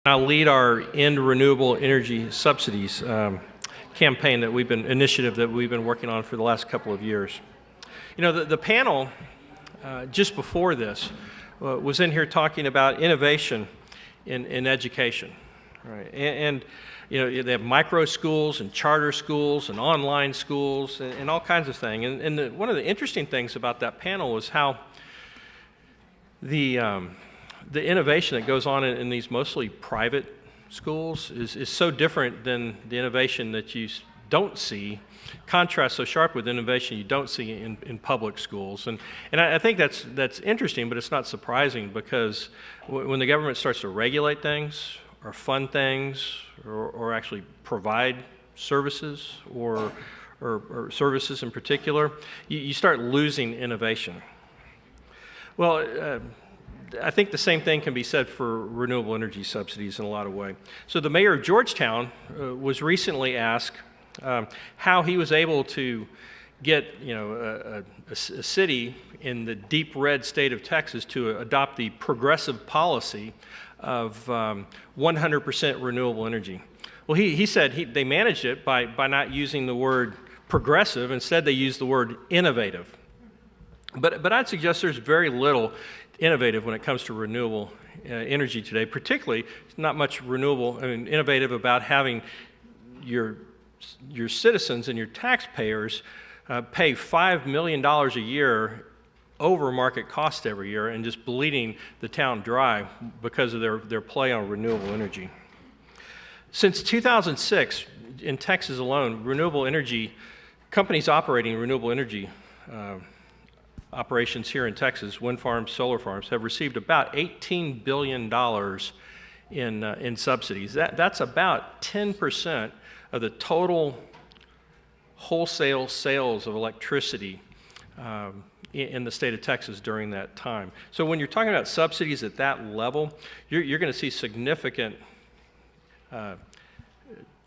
I'll lead our End Renewable Energy Subsidies campaign initiative that we've been working on for the last couple of years. You know, the panel just before this was in here talking about innovation in education, right? And you know, they have micro schools and charter schools and online schools and all kinds of things. And one of the interesting things about that panel was how the innovation that goes on in these mostly private schools is so different than the innovation that you don't see, contrasts so sharp with innovation you don't see in public schools. And I think that's interesting, but it's not surprising, because when the government starts to regulate things or fund things or actually provide services or services in particular, you start losing innovation. Well, I think the same thing can be said for renewable energy subsidies in a lot of ways. So the mayor of Georgetown was recently asked how he was able to get, you know, a city in the deep red state of Texas to adopt the progressive policy of 100% renewable energy. Well, he said they managed it by not using the word progressive. Instead, they used the word innovative. But I'd suggest there's very little innovative when it comes to renewable energy today. Particularly, not much innovative about having your citizens and your taxpayers pay $5 million a year over market cost every year and just bleeding the town dry because of their play on renewable energy. Since 2006, in Texas alone, renewable energy companies operating renewable energy operations here in Texas, wind farms, solar farms, have received about $18 billion in subsidies. That's about 10% of the total wholesale sales of electricity in the state of Texas during that time. So when you're talking about subsidies at that level, you're going to see significant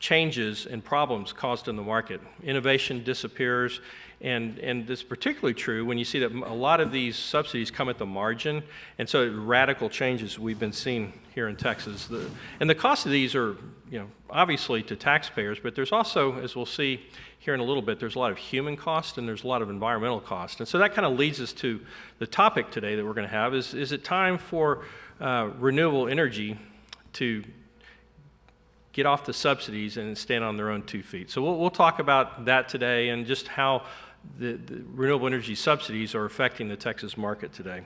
changes and problems caused in the market. Innovation disappears, and it's particularly true when you see that a lot of these subsidies come at the margin, and so radical changes we've been seeing here in Texas. And the cost of these are, you know, obviously to taxpayers, but there's also, as we'll see here in a little bit, there's a lot of human cost and there's a lot of environmental cost. And so that kind of leads us to the topic today that we're going to have is it time for renewable energy to get off the subsidies and stand on their own 2 feet. So we'll talk about that today and just how the renewable energy subsidies are affecting the Texas market today.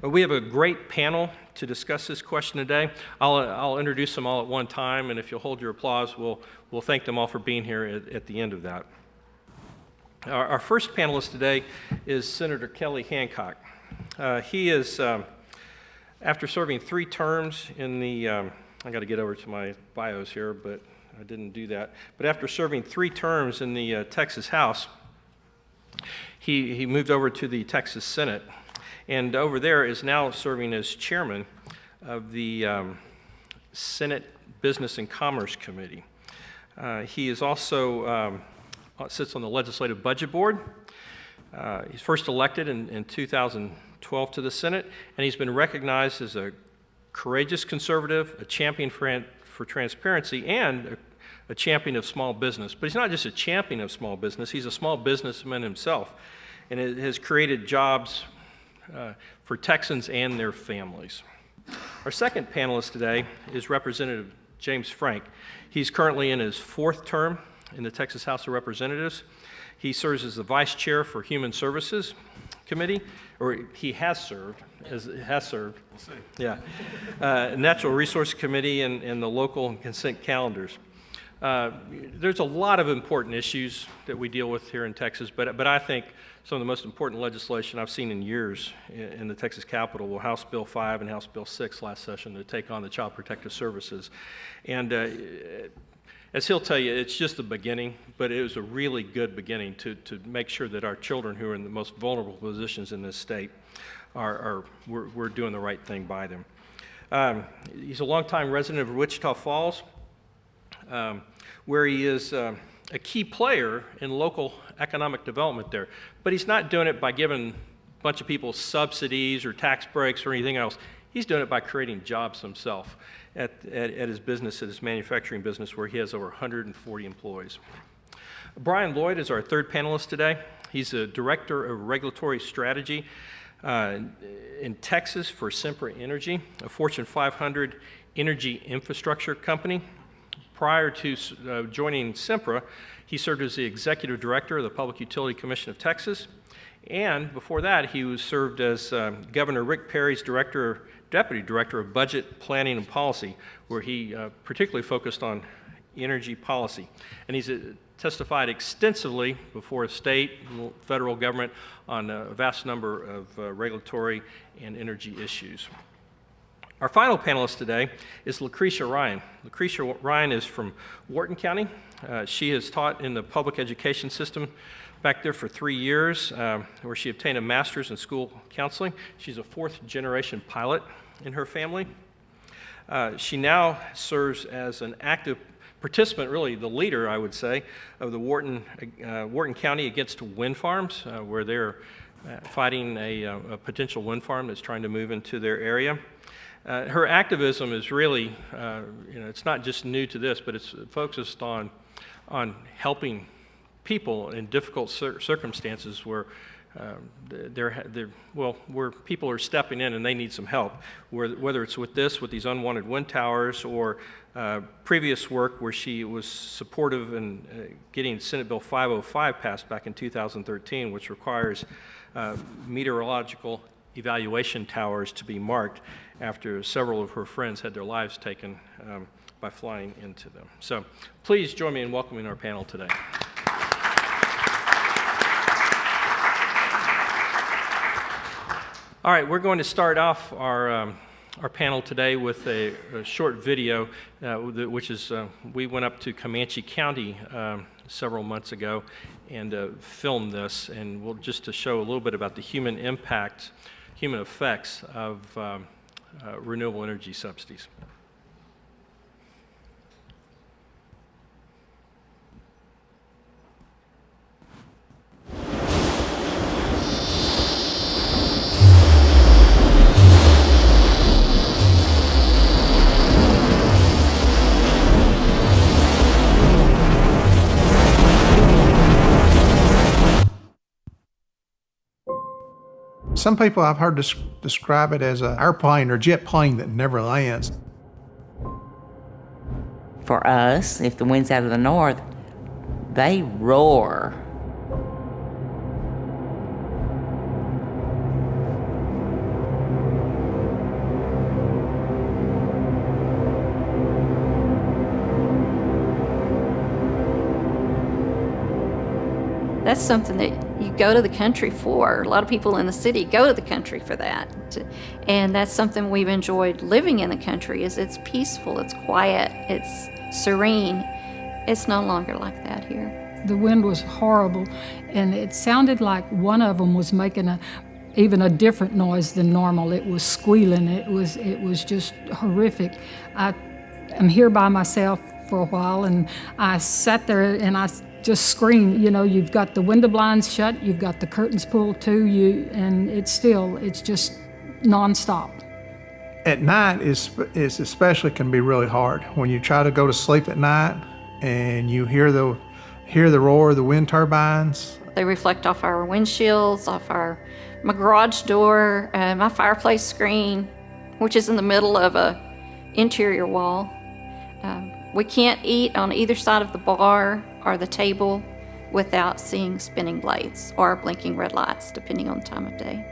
We have a great panel to discuss this question today. I'll introduce them all at one time, and if you'll hold your applause, we'll thank them all for being here at the end of that. Our first panelist today is Senator Kelly Hancock. He is, after serving 3 terms in the I got to get over to my bios here, but I didn't do that. But after serving 3 terms in the Texas House, he moved over to the Texas Senate, and over there is now serving as chairman of the Senate Business and Commerce Committee. He is also sits on the Legislative Budget Board. He's first elected in 2012 to the Senate, and he's been recognized as a courageous conservative, a champion for transparency, and a champion of small business. But he's not just a champion of small business, he's a small businessman himself, and it has created jobs for Texans and their families. Our second panelist today is Representative James Frank. He's currently in his 4th term in the Texas House of Representatives. He serves as the Vice Chair for Human Services Committee, or he has served. We'll see. Yeah. Natural Resource Committee and the local consent calendars. There's a lot of important issues that we deal with here in Texas, but I think some of the most important legislation I've seen in years in the Texas Capitol were House Bill 5 and House Bill 6 last session to take on the Child Protective Services. And as he'll tell you, it's just the beginning, but it was a really good beginning to make sure that our children who are in the most vulnerable positions in this state we're doing the right thing by them. He's a longtime resident of Wichita Falls, where he is a key player in local economic development there. But he's not doing it by giving bunch of people subsidies or tax breaks or anything else. He's doing it by creating jobs himself at his business, at his manufacturing business, where he has over 140 employees. Brian Lloyd is our third panelist today. He's a director of regulatory strategy in Texas for Sempra Energy, a Fortune 500 energy infrastructure company. Prior to joining Sempra, he served as the executive director of the Public Utility Commission of Texas. And before that, he served as Governor Rick Perry's deputy director of budget planning and policy, where he particularly focused on energy policy. And he's testified extensively before state and federal government on a vast number of regulatory and energy issues. Our final panelist today is Cricia Ryan. Cricia Ryan is from Wharton County. She has taught in the public education system back there for 3 years, where she obtained a master's in school counseling. She's a fourth-generation pilot in her family. She now serves as an active participant, really the leader, I would say, of the Wharton County Against Wind Farms, where they're fighting a potential wind farm that's trying to move into their area. Her activism is really, it's not just new to this, but it's focused on helping people in difficult circumstances where where people are stepping in and they need some help. Whether it's with these unwanted wind towers, or previous work where she was supportive in getting Senate Bill 505 passed back in 2013, which requires meteorological evaluation towers to be marked after several of her friends had their lives taken by flying into them. So please join me in welcoming our panel today. All right, we're going to start off our panel today with a short video, which is, we went up to Comanche County several months ago and filmed this, and just to show a little bit about the human effects of renewable energy subsidies. Some people I've heard describe it as an airplane or jet plane that never lands. For us, if the wind's out of the north, they roar. That's something that you go to the country for. A lot of people in the city go to the country for that. And that's something we've enjoyed living in the country, is it's peaceful, it's quiet, it's serene. It's no longer like that here. The wind was horrible, and it sounded like one of them was making even a different noise than normal. It was squealing. It was just horrific. I'm here by myself for a while, and I sat there and I just screamed. You know, you've got the window blinds shut, you've got the curtains pulled too, and it's just nonstop. At night is especially can be really hard when you try to go to sleep at night and you hear the roar of the wind turbines. They reflect off our windshields, off my garage door, my fireplace screen, which is in the middle of a interior wall. We can't eat on either side of the bar or the table without seeing spinning blades or blinking red lights, depending on the time of day.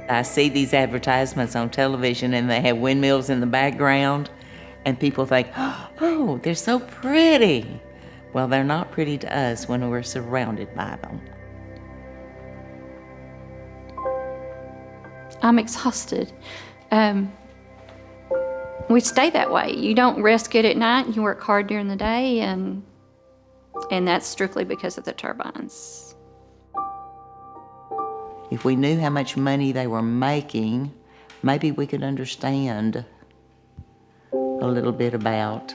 I see these advertisements on television and they have windmills in the background, and people think, oh, they're so pretty. Well, they're not pretty to us when we're surrounded by them. I'm exhausted. We stay that way. You don't rest good at night, you work hard during the day, and that's strictly because of the turbines. If we knew how much money they were making, maybe we could understand a little bit about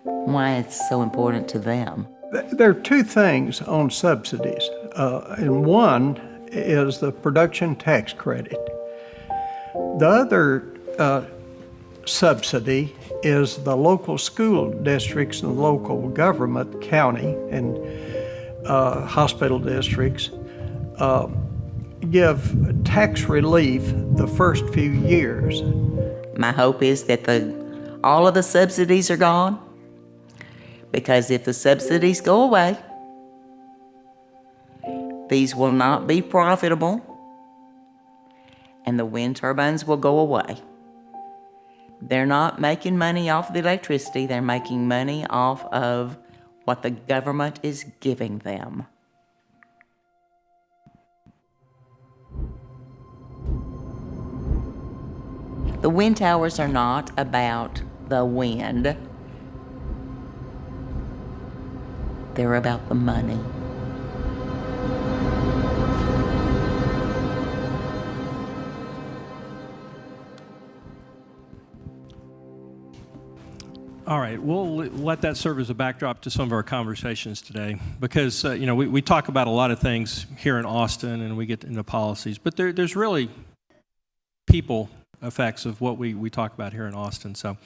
why it's so important to them. There are two things on subsidies, and one is the production tax credit. The other subsidy is the local school districts and local government, county and hospital districts give tax relief the first few years. My hope is that all of the subsidies are gone, because if the subsidies go away, these will not be profitable and the wind turbines will go away. They're not making money off the electricity, they're making money off of what the government is giving them. The wind towers are not about the wind. They're about the money. All right, we'll let that serve as a backdrop to some of our conversations today, because we talk about a lot of things here in Austin and we get into policies, but there's really people effects of what we talk about here in Austin. So,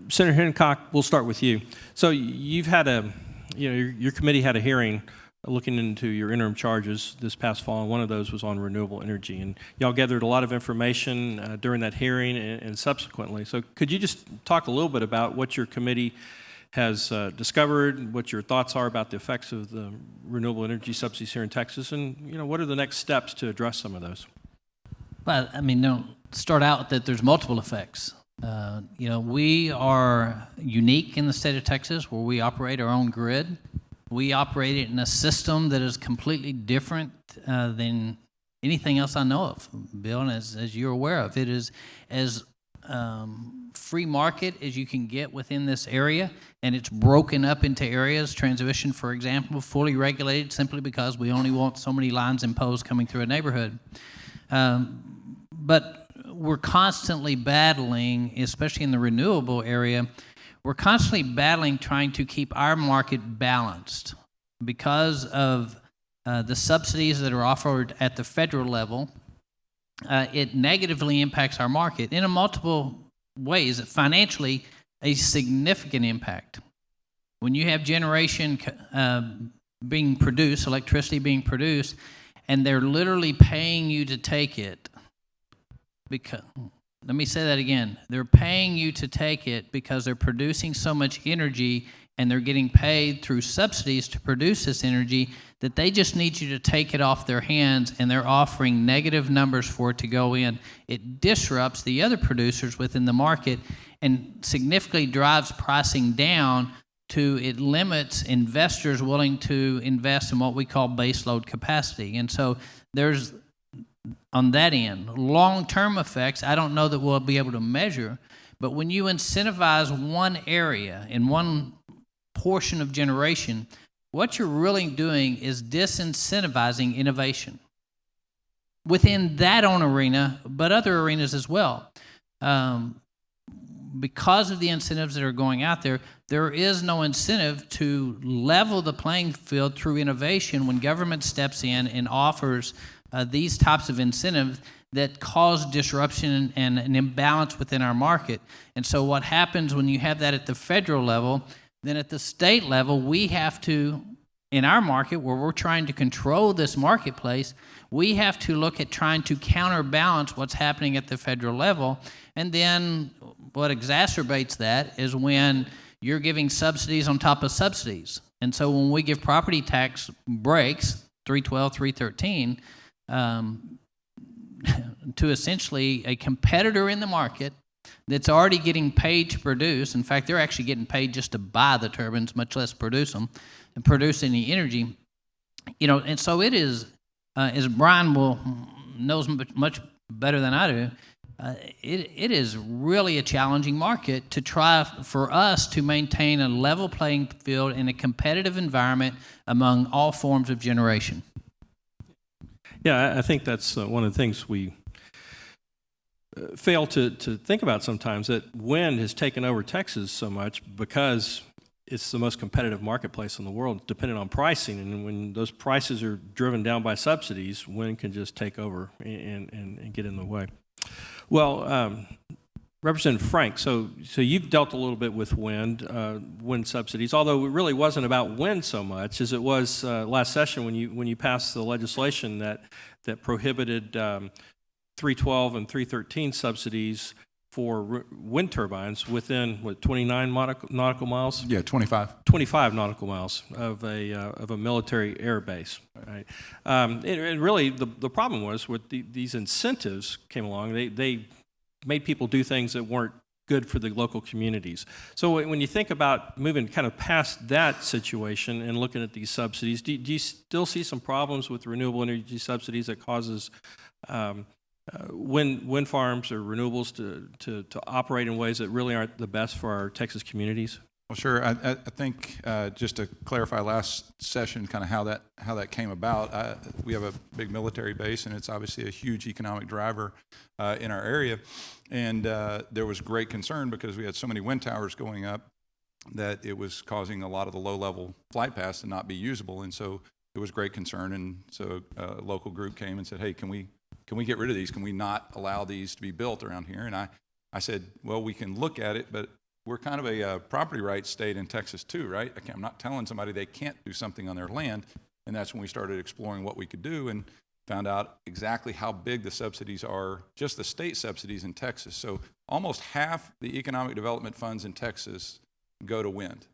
Senator Hancock, we'll start with you. So you've had your committee had a hearing looking into your interim charges this past fall, and one of those was on renewable energy. And y'all gathered a lot of information during that hearing and subsequently. So could you just talk a little bit about what your committee has discovered, what your thoughts are about the effects of the renewable energy subsidies here in Texas, and what are the next steps to address some of those? Well, don't start out that there's multiple effects. We are unique in the state of Texas where we operate our own grid. We operate it in a system that is completely different than anything else I know of, Bill, and as you're aware of. It is as free market as you can get within this area, and it's broken up into areas. Transmission, for example, fully regulated simply because we only want so many lines imposed coming through a neighborhood. But we're constantly battling, especially in the renewable area, we're constantly battling trying to keep our market balanced because of the subsidies that are offered at the federal level. It negatively impacts our market in multiple ways. Financially, a significant impact. When you have generation being produced, electricity being produced, and they're literally paying you to take it, because, let me say that again, they're paying you to take it because they're producing so much energy and they're getting paid through subsidies to produce this energy that they just need you to take it off their hands, and they're offering negative numbers for it to go in. It disrupts the other producers within the market and significantly drives pricing down to it limits investors willing to invest in what we call baseload capacity. And so there's, on that end, long-term effects I don't know that we'll be able to measure, but when you incentivize one area in one portion of generation, what you're really doing is disincentivizing innovation within that own arena, but other arenas as well. Because of the incentives that are going out there, there is no incentive to level the playing field through innovation when government steps in and offers these types of incentives that cause disruption and an imbalance within our market. And so what happens when you have that at the federal level, then at the state level, we have to, in our market where we're trying to control this marketplace, we have to look at trying to counterbalance what's happening at the federal level. And then what exacerbates that is when you're giving subsidies on top of subsidies. And so when we give property tax breaks, 312, 313, to essentially a competitor in the market that's already getting paid to produce. In fact, they're actually getting paid just to buy the turbines, much less produce them and produce any energy. And so it is, as Brian knows much better than I do, it is really a challenging market to try for us to maintain a level playing field in a competitive environment among all forms of generation. Yeah, I think that's one of the things we fail to think about sometimes, that wind has taken over Texas so much because it's the most competitive marketplace in the world, depending on pricing. And when those prices are driven down by subsidies, wind can just take over and get in the way. Well, Representative Frank, so you've dealt a little bit with wind subsidies, although it really wasn't about wind so much as it was last session when you passed the legislation that prohibited 312 and 313 subsidies for wind turbines within, 29 nautical miles? Yeah, 25. 25 nautical miles of a military air base, right? And really, the problem was with these incentives came along, they made people do things that weren't good for the local communities. So when you think about moving kind of past that situation and looking at these subsidies, do you still see some problems with renewable energy subsidies that causes wind farms or renewables to operate in ways that really aren't the best for our Texas communities? Well, sure. I think just to clarify last session, kind of how that came about. We have a big military base, and it's obviously a huge economic driver in our area. And there was great concern because we had so many wind towers going up that it was causing a lot of the low-level flight paths to not be usable. And so it was great concern. And so a local group came and said, "Hey, can we get rid of these? Can we not allow these to be built around here?" And I said, "Well, we can look at it, but we're kind of a property rights state in Texas too, right? I'm not telling somebody they can't do something on their land." And that's when we started exploring what we could do and found out exactly how big the subsidies are, just the state subsidies in Texas. So almost half the economic development funds in Texas go to wind.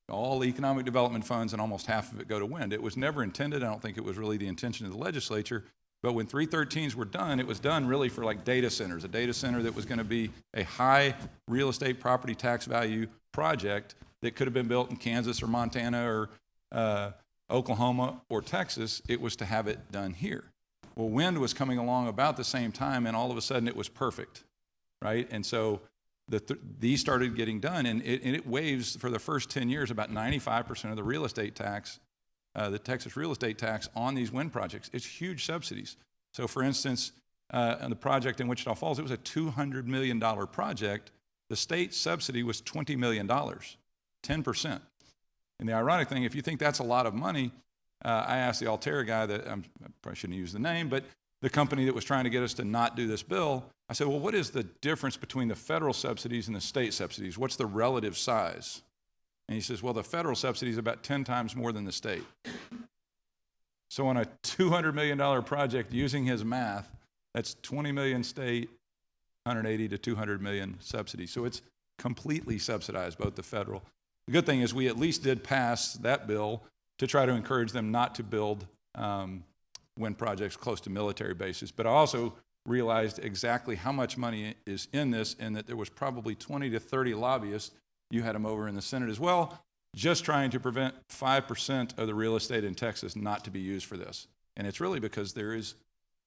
All the economic development funds and almost half of it go to wind. It was never intended. I don't think it was really the intention of the legislature. But when 313s were done, it was done really for like data centers, a data center that was going to be a high real estate property tax value project that could have been built in Kansas or Montana or Oklahoma or Texas. It was to have it done here. Well, wind was coming along about the same time, and all of a sudden it was perfect, right? And so these started getting done, and it waives for the first 10 years about 95% of the real estate tax, the Texas real estate tax on these wind projects. It's huge subsidies. So for instance, on the project in Wichita Falls, it was a $200 million project. The state subsidy was $20 million, 10%. And the ironic thing, if you think that's a lot of money, I asked the Altera guy that, I probably shouldn't use the name, but the company that was trying to get us to not do this bill, I said, well, what is the difference between the federal subsidies and the state subsidies? What's the relative size? And he says, well, the federal subsidy is about 10 times more than the state. So on a $200 million project, using his math, that's 20 million state, 180 to 200 million subsidy. So it's completely subsidized, both the federal. The good thing is we at least did pass that bill to try to encourage them not to build wind projects close to military bases. But I also realized exactly how much money is in this, and that there was probably 20 to 30 lobbyists, you had them over in the Senate as well, just trying to prevent 5% of the real estate in Texas not to be used for this. And it's really because there is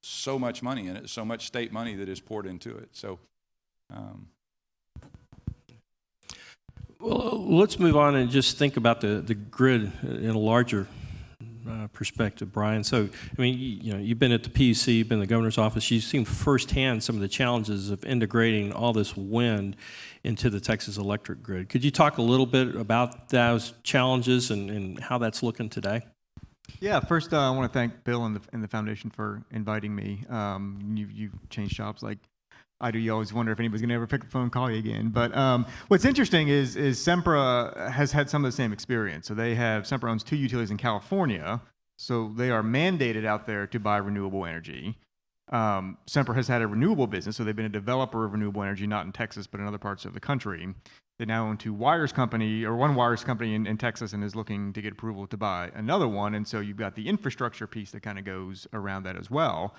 so much money in it, so much state money that is poured into it. So, well, let's move on and just think about the grid in a larger perspective, Brian. So, I mean, you've been at the PUC, you've been in the governor's office, you've seen firsthand some of the challenges of integrating all this wind into the Texas electric grid. Could you talk a little bit about those challenges and how that's looking today? Yeah, first I want to thank Bill and the foundation for inviting me. You've changed jobs like I do. You always wonder if anybody's going to ever pick the phone and call you again. But what's interesting is Sempra has had some of the same experience. So Sempra owns 2 utilities in California, so they are mandated out there to buy renewable energy. Sempra has had a renewable business, so they've been a developer of renewable energy, not in Texas, but in other parts of the country. They now own one wires company in Texas, and is looking to get approval to buy another one. And so you've got the infrastructure piece that kind of goes around that as well.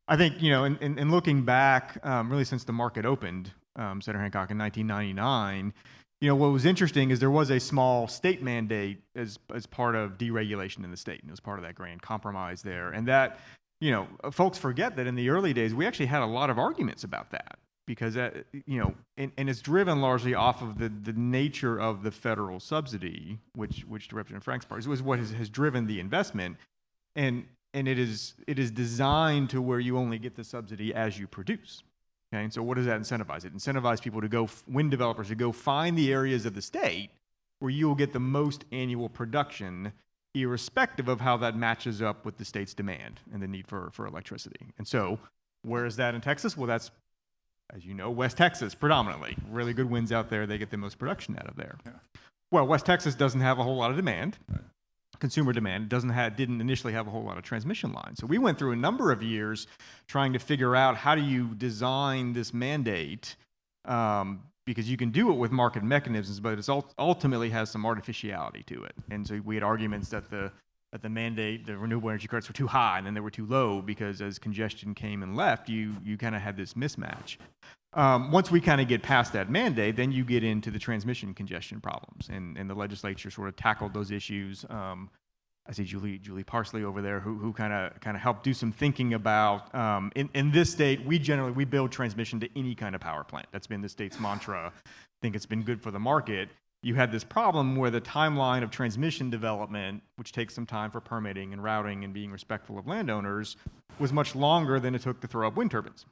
I think, in looking back, really since the market opened, Senator Hancock, in 1999, what was interesting is there was a small state mandate as part of deregulation in the state, and it was part of that grand compromise there. And that, folks forget that in the early days, we actually had a lot of arguments about that, because and it's driven largely off of the nature of the federal subsidy, which to Representative Frank's part was what has driven the investment, and it is designed to where you only get the subsidy as you produce. Okay, and so what does that incentivize? It incentivizes people wind developers to go find the areas of the state where you will get the most annual production, irrespective of how that matches up with the state's demand and the need for electricity. And so, where is that in Texas? Well, that's, as you know, West Texas predominantly. Really good winds out there, they get the most production out of there. Yeah. Well, West Texas doesn't have a whole lot of demand. Consumer demand didn't initially have a whole lot of transmission lines. So we went through a number of years trying to figure out how do you design this mandate, because you can do it with market mechanisms, but it ultimately has some artificiality to it. And so we had arguments that the mandate, the renewable energy credits were too high and then they were too low, because as congestion came and left, you kind of had this mismatch. Once we kind of get past that mandate, then you get into the transmission congestion problems, and the legislature sort of tackled those issues. I see Julie Parsley over there, who kind of helped do some thinking about. In this state, we build transmission to any kind of power plant. That's been the state's mantra. I think it's been good for the market. You had this problem where the timeline of transmission development, which takes some time for permitting and routing and being respectful of landowners, was much longer than it took to throw up wind turbines.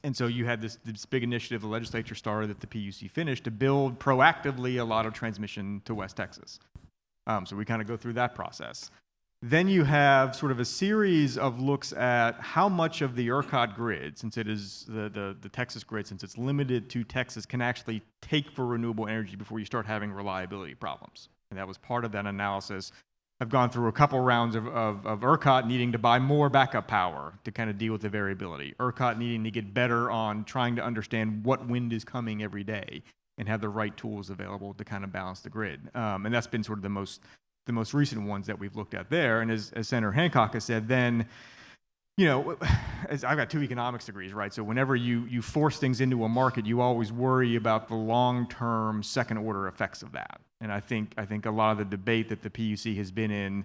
And so you had this big initiative the legislature started that the PUC finished to build proactively a lot of transmission to West Texas. So we kind of go through that process. Then you have sort of a series of looks at how much of the ERCOT grid, since it is the Texas grid, since it's limited to Texas, can actually take for renewable energy before you start having reliability problems. And that was part of that analysis. I've gone through a couple rounds of ERCOT needing to buy more backup power to kind of deal with the variability. ERCOT needing to get better on trying to understand what wind is coming every day and have the right tools available to kind of balance the grid. And that's been sort of the most recent ones that we've looked at there. And as Senator Hancock has said, then, you know, I've got 2 economics degrees, right? So whenever you force things into a market, you always worry about the long-term second-order effects of that. And I think a lot of the debate that the PUC has been in,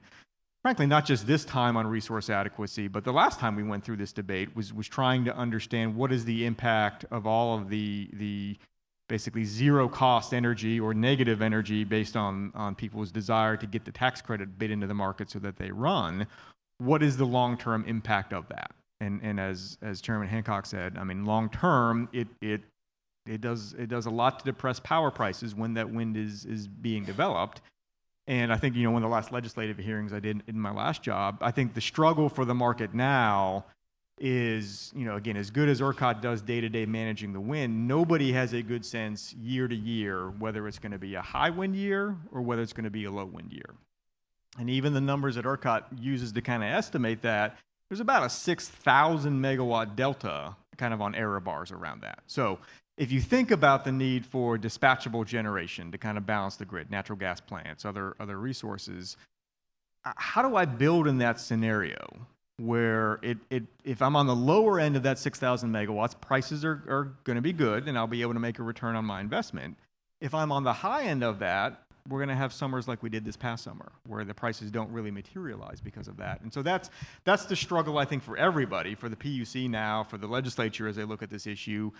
frankly, not just this time on resource adequacy, but the last time we went through this debate was trying to understand what is the impact of all of the basically zero-cost energy or negative energy based on people's desire to get the tax credit bid into the market so that they run. What is the long-term impact of that? And as Chairman Hancock said, I mean, long-term, it does a lot to depress power prices when that wind is being developed. And I think, you know, one of the last legislative hearings I did in my last job, I think the struggle for the market now is, you know, again, as good as ERCOT does day-to-day managing the wind, nobody has a good sense year to year whether it's going to be a high wind year or whether it's going to be a low wind year. And even the numbers that ERCOT uses to kind of estimate that, there's about a 6,000 megawatt delta kind of on error bars around that. So if you think about the need for dispatchable generation to kind of balance the grid, natural gas plants, other resources, how do I build in that scenario where if I'm on the lower end of that 6,000 megawatts, prices are going to be good and I'll be able to make a return on my investment. If I'm on the high end of that, we're going to have summers like we did this past summer where the prices don't really materialize because of that. And so that's the struggle, I think, for everybody, for the PUC now, for the legislature as they look at this issue,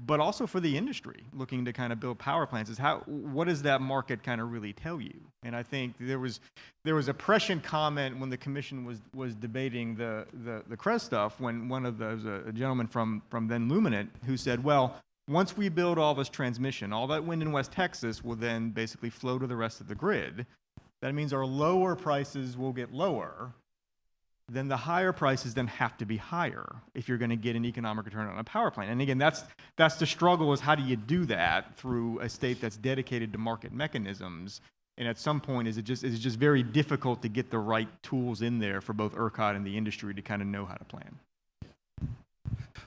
but also for the industry looking to kind of build power plants, is what does that market kind of really tell you? And I think there was a prescient comment when the commission was debating the CREZ stuff, when there was a gentleman from then Luminant who said, well, once we build all this transmission, all that wind in West Texas will then basically flow to the rest of the grid. That means our lower prices will get lower. Then the higher prices then have to be higher if you're going to get an economic return on a power plant. And again, that's the struggle, is how do you do that through a state that's dedicated to market mechanisms? And at some point, is it just very difficult to get the right tools in there for both ERCOT and the industry to kind of know how to plan?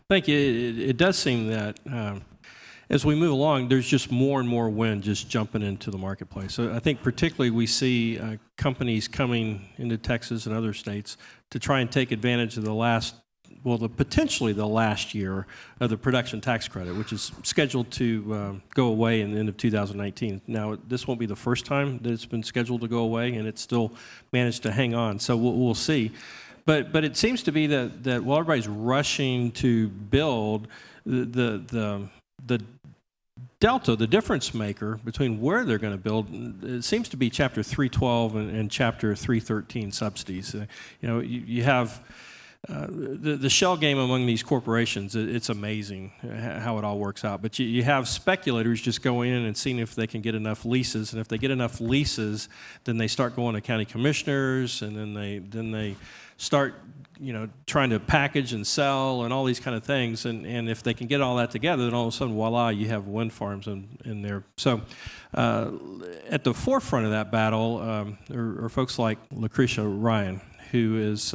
Thank you. It does seem that as we move along, there's just more and more wind just jumping into the marketplace. So I think particularly we see companies coming into Texas and other states to try and take advantage of potentially the last year of the production tax credit, which is scheduled to go away in the end of 2019. Now, this won't be the first time that it's been scheduled to go away, and it's still managed to hang on. So we'll see. But it seems to be that while everybody's rushing to build, the delta, the difference maker between where they're going to build, it seems to be Chapter 312 and Chapter 313 subsidies. You have the shell game among these corporations, it's amazing how it all works out. But you have speculators just going in and seeing if they can get enough leases, and if they get enough leases, then they start going to county commissioners, and then they start trying to package and sell and all these kind of things. And if they can get all that together, then all of a sudden, voila, you have wind farms in there. So at the forefront of that battle are folks like Cricia Ryan, who is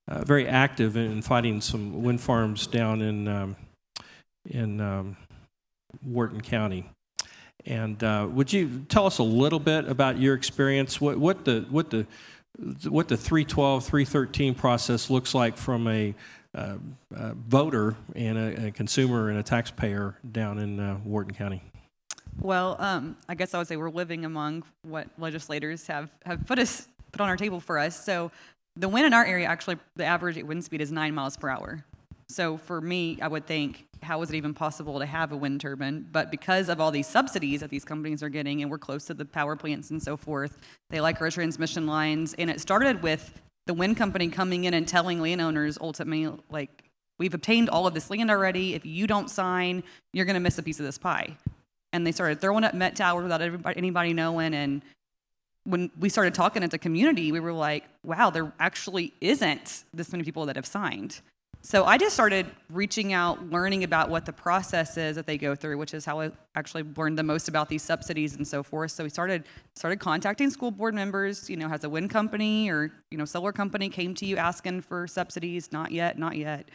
very active in fighting some wind farms down in Wharton County. And would you tell us a little bit about your experience? What the 312, 313 process looks like from a voter and a consumer and a taxpayer down in Wharton County? Well, I guess I would say we're living among what legislators have put on our table for us. So the wind in our area, actually, the average wind speed is 9 miles per hour. So for me, I would think, how is it even possible to have a wind turbine? But because of all these subsidies that these companies are getting, and we're close to the power plants and so forth, they like our transmission lines. And it started with the wind company coming in and telling landowners, ultimately, like, we've obtained all of this land already. If you don't sign, you're going to miss a piece of this pie. And they started throwing up Met Towers without anybody knowing. And when we started talking at the community, we were like, wow, there actually isn't this many people that have signed. So I just started reaching out, learning about what the process is that they go through, which is how I actually learned the most about these subsidies and so forth. So we started contacting school board members. Has a wind company or solar company came to you asking for subsidies? Not yet, not yet.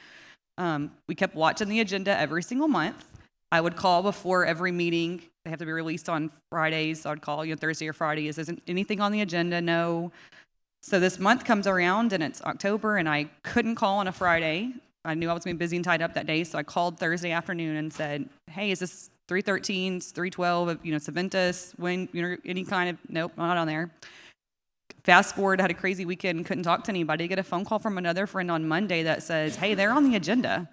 We kept watching the agenda every single month. I would call before every meeting. They have to be released on Fridays. So I'd call Thursday or Friday. Isn't anything on the agenda? No. So this month comes around and it's October and I couldn't call on a Friday. I knew I was going to be busy and tied up that day. So I called Thursday afternoon and said, hey, is this 313, 312, Saventus, when, any kind of, nope, not on there. Fast forward, I had a crazy weekend and couldn't talk to anybody. I get a phone call from another friend on Monday that says, hey, they're on the agenda.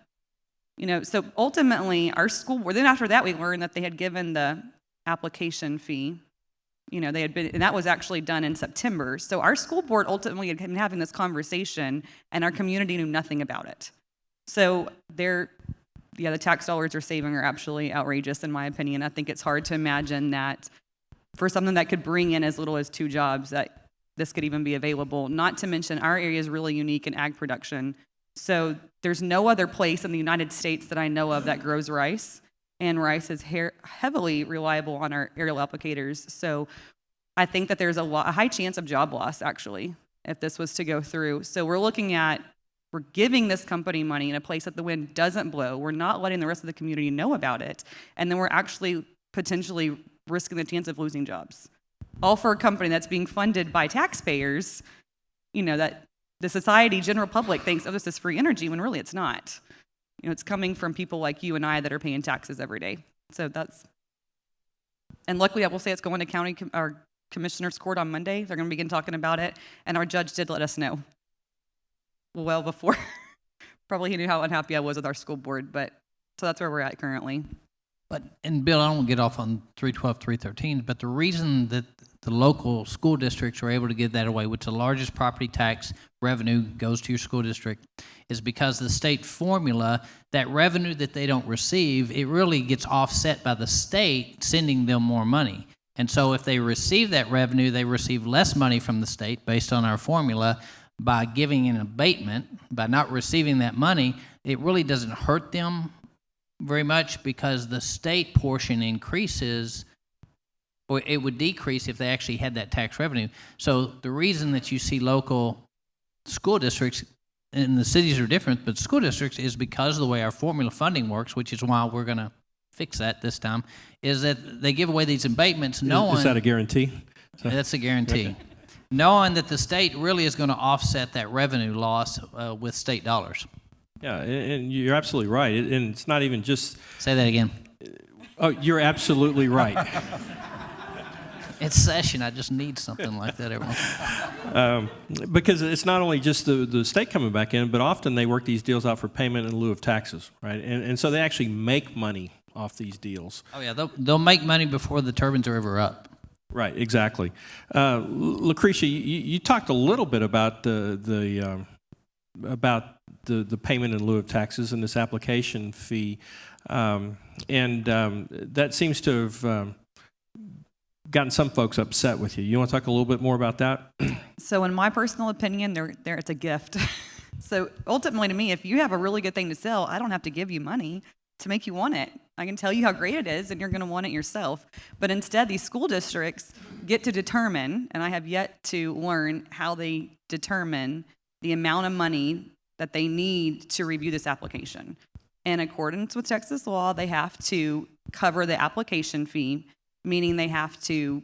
So ultimately our school board, then after that we learned that they had given the application fee. They had been, and that was actually done in September. So our school board ultimately had been having this conversation and our community knew nothing about it. So the tax dollars they're saving are absolutely outrageous in my opinion. I think it's hard to imagine that for something that could bring in as little as 2 jobs that this could even be available. Not to mention our area is really unique in ag production. So there's no other place in the United States that I know of that grows rice. And rice is heavily reliable on our aerial applicators. So I think that there's a high chance of job loss, actually, if this was to go through. So we're giving this company money in a place that the wind doesn't blow. We're not letting the rest of the community know about it. And then we're actually potentially risking the chance of losing jobs. All for a company that's being funded by taxpayers, that the society, general public thinks, oh, this is free energy, when really it's not. It's coming from people like you and I that are paying taxes every day. So and luckily I will say it's going to our commissioner's court on Monday. They're going to begin talking about it. And our judge did let us know. Well before, probably he knew how unhappy I was with our school board, so that's where we're at currently. And Bill, I don't want to get off on 312, 313, but the reason that the local school districts are able to give that away, which the largest property tax revenue goes to your school district, is because the state formula, that revenue that they don't receive, it really gets offset by the state sending them more money. And so if they receive that revenue, they receive less money from the state based on our formula. By giving an abatement, by not receiving that money, it really doesn't hurt them very much because the state portion increases, or it would decrease if they actually had that tax revenue. So the reason that you see local school districts, and the cities are different, but school districts is because of the way our formula funding works, which is why we're going to fix that this time, is that they give away these abatements knowing... Is that a guarantee? That's a guarantee. Okay. Knowing that the state really is going to offset that revenue loss with state dollars. Yeah, and you're absolutely right. And it's not even just... Say that again. Oh, you're absolutely right. It's session. I just need something like that every once. Because it's not only just the state coming back in, but often they work these deals out for payment in lieu of taxes, right? And so they actually make money off these deals. Oh, yeah. They'll make money before the turbines are ever up. Right, exactly. Cricia, you talked a little bit about the about the payment in lieu of taxes and this application fee, that seems to have gotten some folks upset with you. You want to talk a little bit more about that? So in my personal opinion, it's a gift. So ultimately to me, if you have a really good thing to sell, I don't have to give you money to make you want it. I can tell you how great it is and you're going to want it yourself. But instead, these school districts get to determine, and I have yet to learn how they determine the amount of money that they need to review this application. In accordance with Texas law, they have to cover the application fee, meaning they have to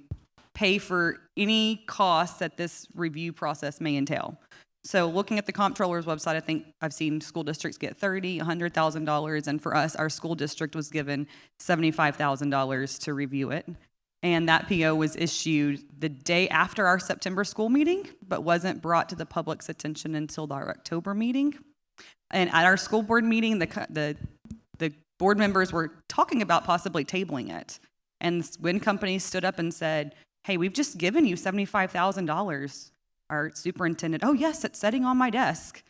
pay for any costs that this review process may entail. So looking at the comptroller's website, I think I've seen school districts get $30,000, $100,000, and for us, our school district was given $75,000 to review it. And that PO was issued the day after our September school meeting, but wasn't brought to the public's attention until our October meeting. And at our school board meeting, the board members were talking about possibly tabling it. And the wind company stood up and said, "Hey, we've just given you $75,000. Our superintendent, "Oh yes, it's sitting on my desk.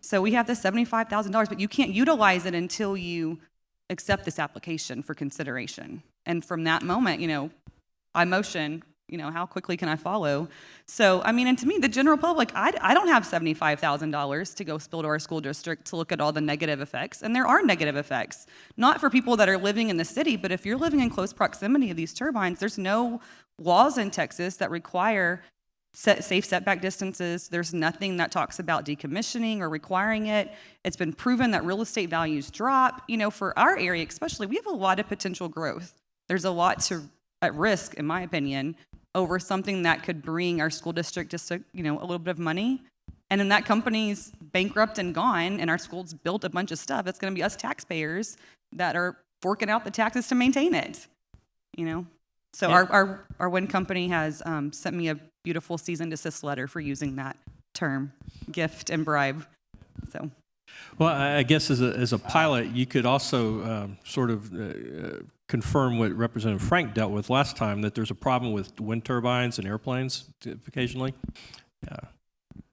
So we have this $75,000, but you can't utilize it until you accept this application for consideration." And from that moment, I motion, how quickly can I follow? So, and to me, the general public, I don't have $75,000 to go spill to our school district to look at all the negative effects. And there are negative effects, not for people that are living in the city, but if you're living in close proximity of these turbines, there's no laws in Texas that require safe setback distances. There's nothing that talks about decommissioning or requiring it. It's been proven that real estate values drop. For our area especially, we have a lot of potential growth. There's a lot at risk, in my opinion, over something that could bring our school district just a little bit of money. And then that company's bankrupt and gone, and our school's built a bunch of stuff. It's going to be us taxpayers that are forking out the taxes to maintain it. So yeah. Our wind company has sent me a beautiful cease and desist letter for using that term, gift and bribe. So, well, I guess as a pilot, you could also confirm what Representative Frank dealt with last time, that there's a problem with wind turbines and airplanes occasionally. Yeah.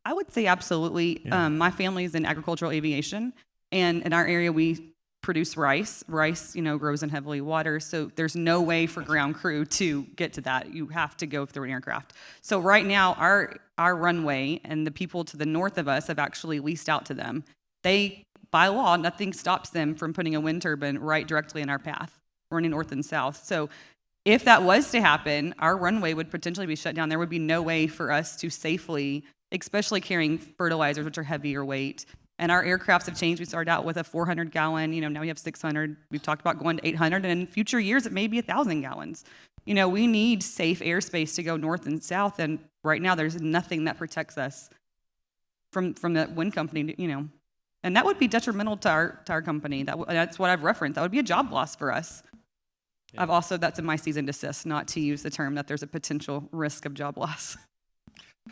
I would say absolutely. Yeah. My family is in agricultural aviation, and in our area we produce rice. Rice, grows in heavily water, so there's no way for ground crew to get to that. You have to go through an aircraft. So right now, our runway and the people to the north of us have actually leased out to them. They, by law, nothing stops them from putting a wind turbine right directly in our path, running north and south. So if that was to happen, our runway would potentially be shut down. There would be no way for us to safely, especially carrying fertilizers, which are heavier weight. And our aircrafts have changed. We started out with a 400-gallon, now we have 600. We've talked about going to 800, and in future years, it may be 1,000 gallons. We need safe airspace to go north and south, and right now there's nothing that protects us from that wind company, And that would be detrimental to our company. That's what I've referenced. That would be a job loss for us. Yeah. That's in my cease and desist, not to use the term that there's a potential risk of job loss.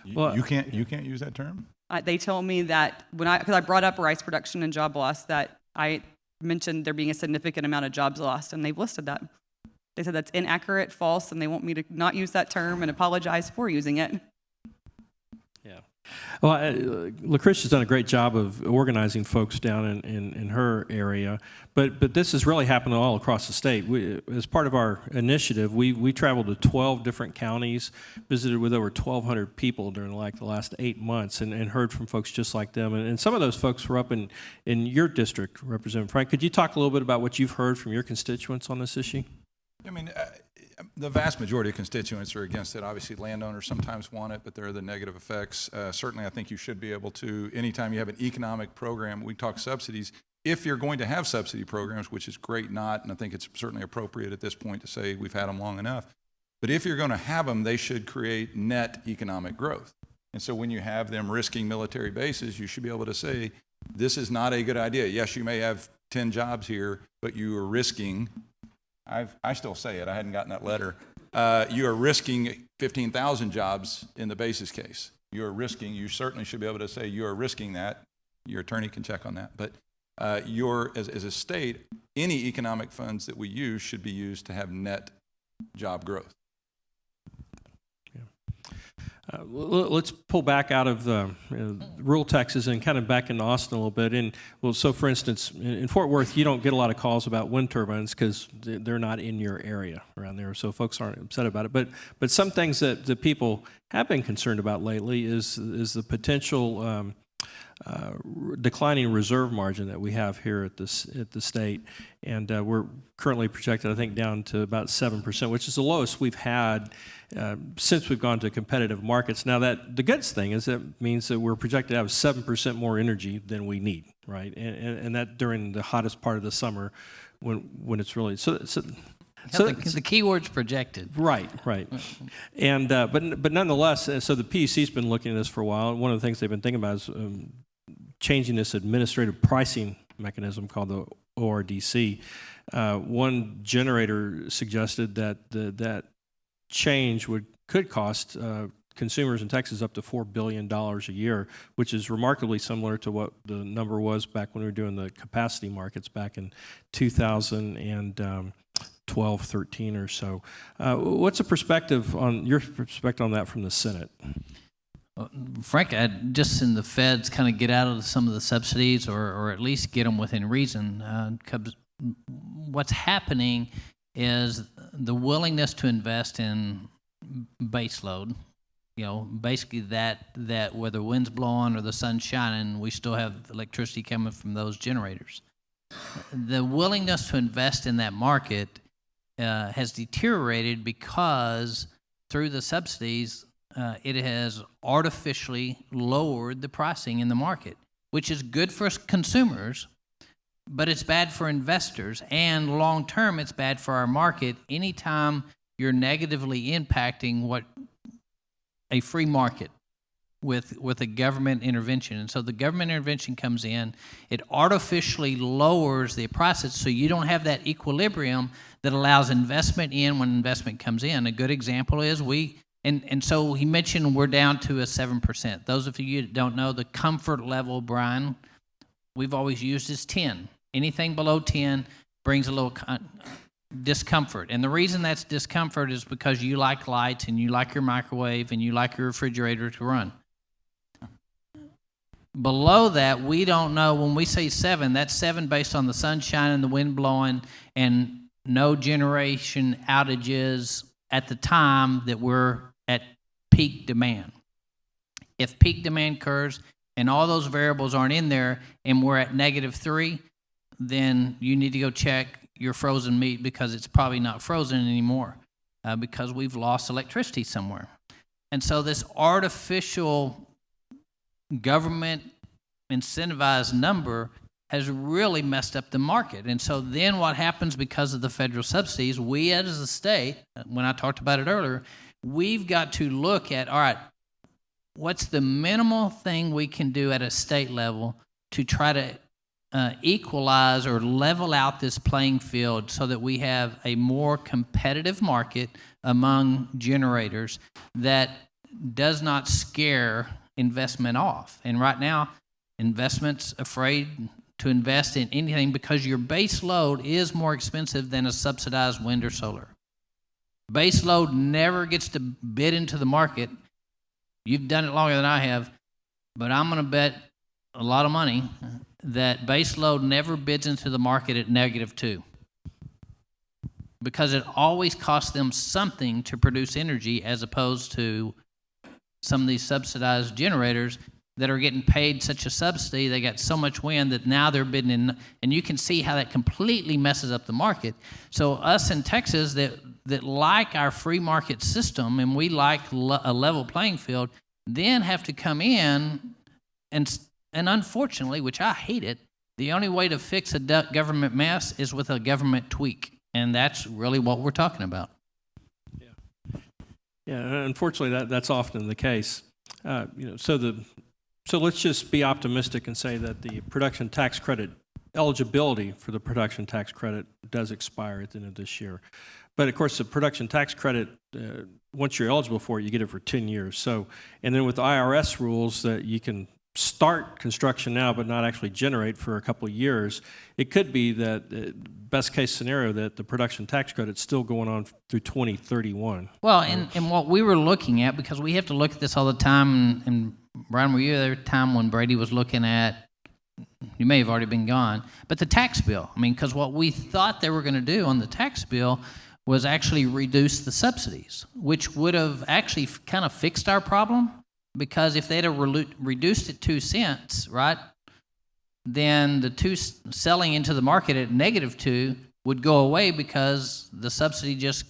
You can't use that term? They told me that because I brought up rice production and job loss, that I mentioned there being a significant amount of jobs lost, and they've listed that. They said that's inaccurate, false, and they want me to not use that term and apologize for using it. Yeah. Well, Cricia's done a great job of organizing folks down in her area, but this has really happened all across the state. As part of our initiative, we traveled to 12 different counties, visited with over 1,200 people during the last 8 months, and heard from folks just like them. And some of those folks were up in your district, Representative Frank. Could you talk a little bit about what you've heard from your constituents on this issue? The vast majority of constituents are against it. Obviously, landowners sometimes want it, but there are the negative effects. Certainly, I think you should be able to, anytime you have an economic program, we talk subsidies, if you're going to have subsidy programs, which is great not, and I think it's certainly appropriate at this point to say we've had them long enough, but if you're going to have them, they should create net economic growth. And so when you have them risking military bases, you should be able to say, this is not a good idea. Yes, you may have 10 jobs here, but you are risking, I still say it, I hadn't gotten that letter. You are risking 15,000 jobs in the basis case. You certainly should be able to say you are risking that. Your attorney can check on that. But as a state, any economic funds that we use should be used to have net job growth. Let's pull back out of rural Texas and kind of back into Austin a little bit. And well, so for instance, in Fort Worth, you don't get a lot of calls about wind turbines because they're not in your area around there, so folks aren't upset about it. But some things that the people have been concerned about lately is the potential declining reserve margin that we have here at the state, and we're currently projected, I think, down to about 7%, which is the lowest we've had since we've gone to competitive markets. Now, the good thing is that means that we're projected to have 7% more energy than we need, right? And that during the hottest part of the summer, when it's really so the key word's projected. Right. And but nonetheless, so the PUC's been looking at this for a while. And one of the things they've been thinking about is changing this administrative pricing mechanism called the ORDC. One generator suggested that that change could cost consumers in Texas up to $4 billion a year, which is remarkably similar to what the number was back when we were doing the capacity markets back in 2012, 13 or so. What's your perspective on that from the Senate? Frank, I'd just seen the feds kind of get out of some of the subsidies or at least get them within reason. Because what's happening is the willingness to invest in base load, basically that whether the wind's blowing or the sun's shining, we still have electricity coming from those generators. The willingness to invest in that market has deteriorated because through the subsidies, it has artificially lowered the pricing in the market, which is good for consumers, but it's bad for investors. And long term, it's bad for our market anytime you're negatively impacting what a free market with a government intervention. And so the government intervention comes in, it artificially lowers the prices so you don't have that equilibrium that allows investment in when investment comes in. A good example is and so he mentioned we're down to a 7%. Those of you that don't know, the comfort level, Brian, we've always used is 10. Anything below 10 brings a little discomfort. And the reason that's discomfort is because you like lights and you like your microwave and you like your refrigerator to run. Below that, we don't know. When we say 7, that's 7 based on the sunshine and the wind blowing and no generation outages at the time that we're at peak demand. If peak demand occurs and all those variables aren't in there and we're at -3, then you need to go check your frozen meat because it's probably not frozen anymore because we've lost electricity somewhere. And so this artificial government incentivized number has really messed up the market. And so then what happens because of the federal subsidies, we as a state, when I talked about it earlier, we've got to look at, all right, what's the minimal thing we can do at a state level to try to equalize or level out this playing field so that we have a more competitive market among generators that does not scare investment off. And right now, investment's afraid to invest in anything because your base load is more expensive than a subsidized wind or solar. Base load never gets to bid into the market. You've done it longer than I have, but I'm going to bet a lot of money that base load never bids into the market at -2 because it always costs them something to produce energy as opposed to some of these subsidized generators that are getting paid such a subsidy. They got so much wind that now they're bidding in, and you can see how that completely messes up the market. So us in Texas that like our free market system and we like a level playing field, then have to come in and unfortunately, which I hate it, the only way to fix a government mess is with a government tweak, and that's really what we're talking about. Yeah. Unfortunately, that's often the case. So let's just be optimistic and say that the production tax credit eligibility for the production tax credit does expire at the end of this year. But of course, the production tax credit, once you're eligible for it, you get it for 10 years. So, and then with the IRS rules that you can start construction now but not actually generate for a couple of years, it could be that best case scenario that the production tax credit's still going on through 2031. Well, and what we were looking at, because we have to look at this all the time, and Brian, were you there at the time when Brady was looking at, you may have already been gone, but the tax bill. I mean, because what we thought they were going to do on the tax bill was actually reduce the subsidies, which would have actually kind of fixed our problem, because if they'd have reduced it 2 cents, right, then the two selling into the market at -2 would go away because the subsidy just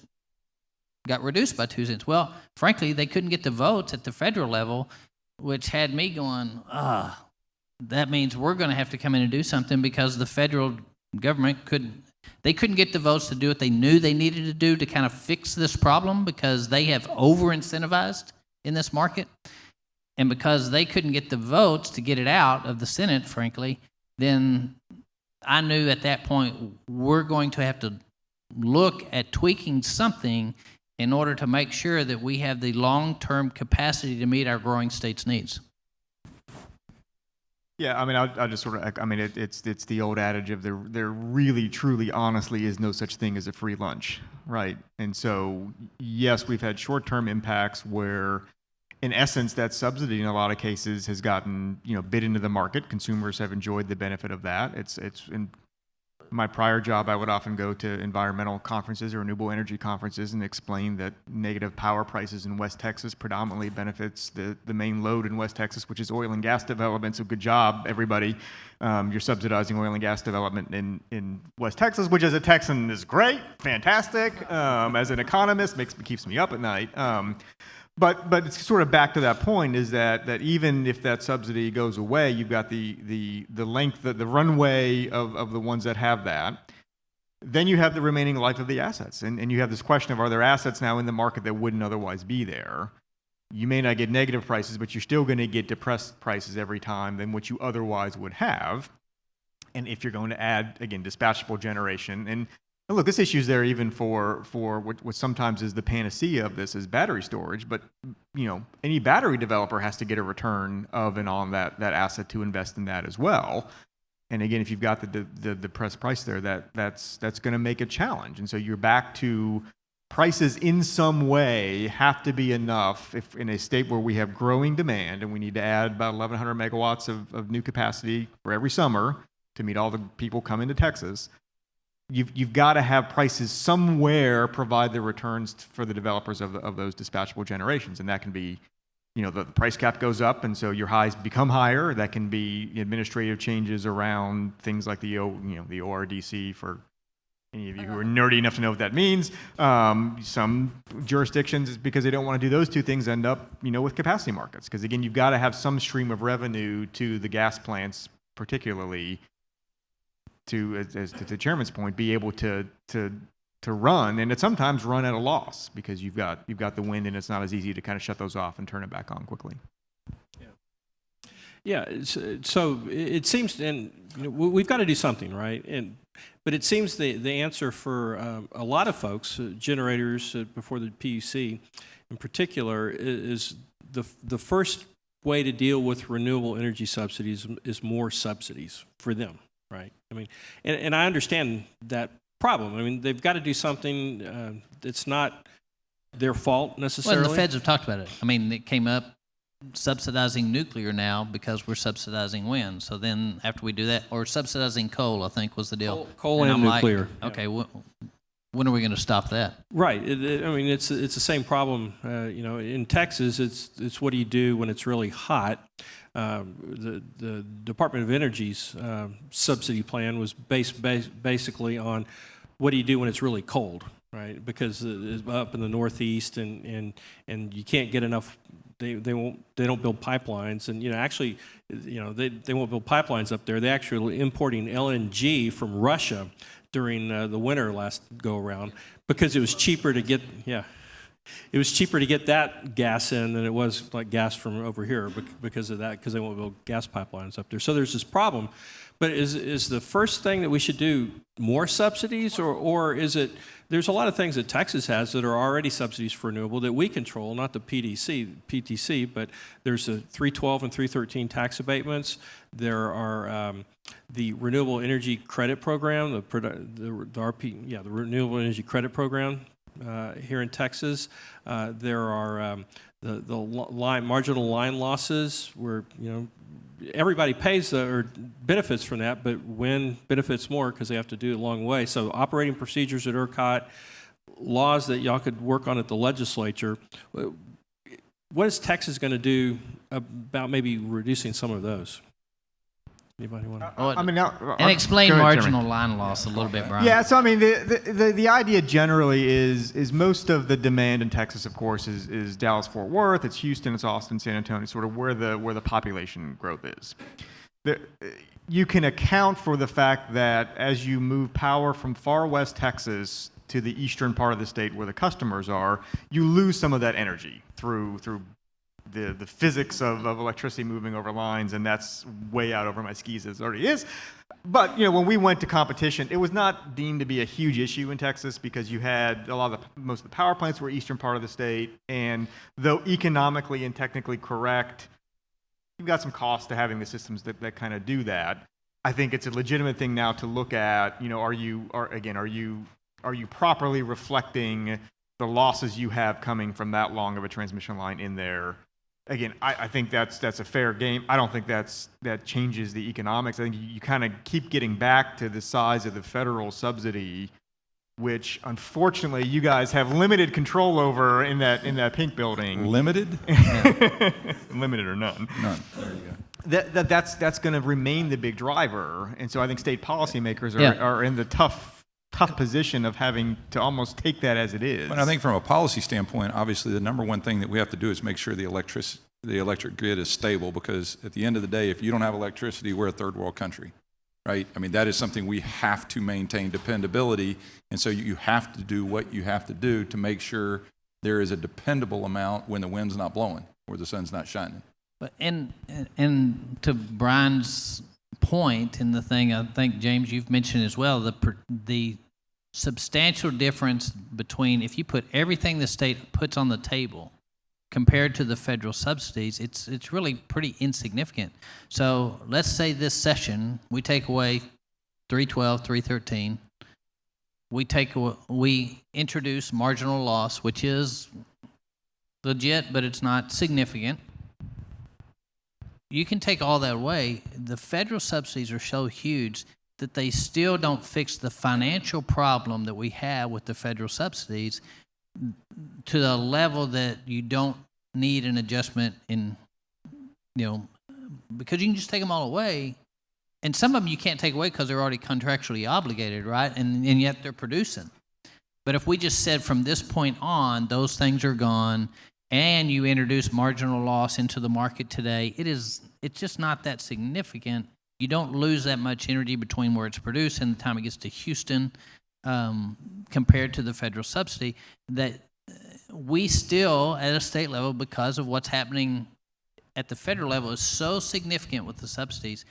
got reduced by 2 cents. Well, frankly, they couldn't get the votes at the federal level, which had me going, that means we're going to have to come in and do something, because the federal government couldn't get the votes to do what they knew they needed to do to kind of fix this problem, because they have over-incentivized in this market. And because they couldn't get the votes to get it out of the Senate, frankly, then I knew at that point we're going to have to look at tweaking something in order to make sure that we have the long-term capacity to meet our growing state's needs. Yeah, I mean, I'll just sort of, I mean, it's the old adage of there really, truly, honestly is no such thing as a free lunch, right? And so, yes, we've had short-term impacts where, in essence, that subsidy in a lot of cases has gotten, bid into the market. Consumers have enjoyed the benefit of that. It's in my prior job, I would often go to environmental conferences or renewable energy conferences and explain that negative power prices in West Texas predominantly benefits the main load in West Texas, which is oil and gas development. So good job, everybody. You're subsidizing oil and gas development in West Texas, which as a Texan is great, fantastic. As an economist, keeps me up at night. But it's sort of back to that point, is that even if that subsidy goes away, you've got the length, the runway of the ones that have that. Then you have the remaining life of the assets. And you have this question of, are there assets now in the market that wouldn't otherwise be there? You may not get negative prices, but you're still going to get depressed prices every time than what you otherwise would have. And if you're going to add, again, dispatchable generation, and look, this issue is there even for what sometimes is the panacea of this is battery storage, but any battery developer has to get a return of and on that asset to invest in that as well. And again, if you've got the depressed price there, that's going to make a challenge. And so you're back to prices in some way have to be enough if in a state where we have growing demand and we need to add about 1,100 megawatts of new capacity for every summer to meet all the people coming to Texas. You've got to have prices somewhere provide the returns for the developers of those dispatchable generations, and that can be, the price cap goes up, and so your highs become higher. That can be administrative changes around things like the ORDC for any of you who are nerdy enough to know what that means. Some jurisdictions, because they don't want to do those two things, end up with capacity markets, because again, you've got to have some stream of revenue to the gas plants, particularly. To the chairman's point, be able to run, and it sometimes run at a loss because you've got the wind, and it's not as easy to kind of shut those off and turn it back on quickly. Yeah. So it seems, and we've got to do something, right? But it seems the answer for a lot of folks, generators before the PUC, in particular, is the first way to deal with renewable energy subsidies is more subsidies for them. Right. I mean, and I understand that problem. I mean, they've got to do something. It's not their fault necessarily. Well, the feds have talked about it. I mean, it came up subsidizing nuclear now because we're subsidizing wind. So then after we do that, or subsidizing coal, I think was the deal. Coal and nuclear. Like, okay, when are we going to stop that? Right. I mean, it's the same problem. In Texas, it's what do you do when it's really hot? The Department of Energy's subsidy plan was based basically on what do you do when it's really cold, right? Because it's up in the Northeast and you can't get enough. They don't build pipelines, and they won't build pipelines up there. They actually importing LNG from Russia during the winter last go around because it was cheaper to get It was cheaper to get that gas in than it was like gas from over here because of that, because they won't build gas pipelines up there. So there's this problem. But is the first thing that we should do more subsidies, or is it, there's a lot of things that Texas has that are already subsidies for renewable that we control, not the PTC, but there's the 312 and 313 tax abatements. There are the Renewable Energy Credit Program, the Renewable Energy Credit Program here in Texas. There are the marginal line losses where, everybody pays or benefits from that, but wind benefits more because they have to do it a long way. So operating procedures at ERCOT, laws that y'all could work on at the legislature. What is Texas going to do about maybe reducing some of those? Anybody want to? And explain go ahead, marginal Jeremy. line loss a little bit, Brian. Yeah, so I mean, the idea generally is most of the demand in Texas, of course, is Dallas-Fort Worth, it's Houston, it's Austin, San Antonio, sort of where the population growth is. You can account for the fact that as you move power from far west Texas to the eastern part of the state where the customers are, you lose some of that energy through the physics of electricity moving over lines, and that's way out over my skis as it already is. But when we went to competition, it was not deemed to be a huge issue in Texas because you had most of the power plants were eastern part of the state, and though economically and technically correct, you've got some cost to having the systems that kind of do that. I think it's a legitimate thing now to look at. Are you properly reflecting the losses you have coming from that long of a transmission line in there? Again, I think that's a fair game. I don't think that changes the economics. I think you kind of keep getting back to the size of the federal subsidy, which unfortunately you guys have limited control over in that pink building. Limited? Limited or none. None. There you go. That's going to remain the big driver, and so I think state policymakers are in the tough position of having to almost take that as it is. And I think from a policy standpoint, obviously the number one thing that we have to do is make sure the electric grid is stable, because at the end of the day, if you don't have electricity, we're a third world country, right? I mean, that is something we have to maintain dependability, and so you have to do what you have to do to make sure there is a dependable amount when the wind's not blowing or the sun's not shining. But and to Brian's point in the thing, I think, James, you've mentioned as well, the substantial difference between if you put everything the state puts on the table compared to the federal subsidies, it's really pretty insignificant. So let's say this session we take away 312, 313. We introduce marginal loss, which is legit, but it's not significant. You can take all that away. The federal subsidies are so huge that they still don't fix the financial problem that we have with the federal subsidies to the level that you don't need an adjustment in, because you can just take them all away. And some of them you can't take away because they're already contractually obligated, right? And yet they're producing. But if we just said from this point on, those things are gone, and you introduce marginal loss into the market today, it's just not that significant. You don't lose that much energy between where it's produced and the time it gets to Houston compared to the federal subsidy. That we still, at a state level, because of what's happening at the federal level is so significant with the subsidies,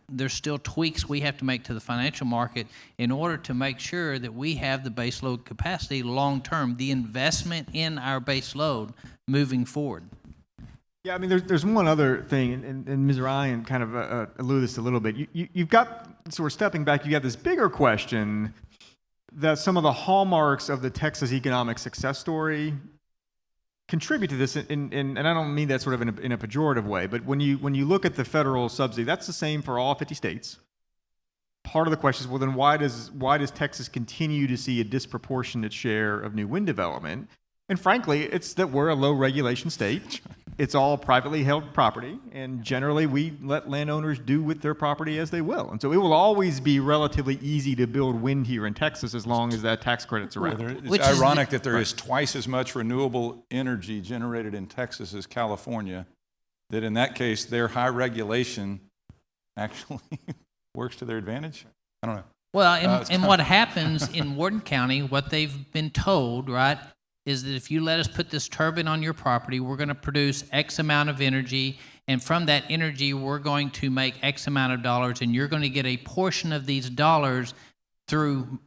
there's still tweaks we have to make to the financial market in order to make sure that we have the base load capacity long-term, the investment in our base load moving forward. Yeah, I mean, there's one other thing, and Ms. Ryan kind of alluded this a little bit. You've got, so we're stepping back, you got this bigger question that some of the hallmarks of the Texas economic success story contribute to this, and I don't mean that sort of in a pejorative way, but when you look at the federal subsidy, that's the same for all 50 states. Part of the question is, well, then why does Texas continue to see a disproportionate share of new wind development? And frankly, it's that we're a low regulation state. It's all privately held property, and generally we let landowners do with their property as they will. And so it will always be relatively easy to build wind here in Texas as long as that tax credit's around. It's ironic that there is twice as much renewable energy generated in Texas as California, that in that case their high regulation actually works to their advantage. I don't know. Well, and what happens in Wharton County, what they've been told, right, is that if you let us put this turbine on your property, we're going to produce X amount of energy, and from that energy, we're going to make X amount of dollars, and you're going to get a portion of these dollars through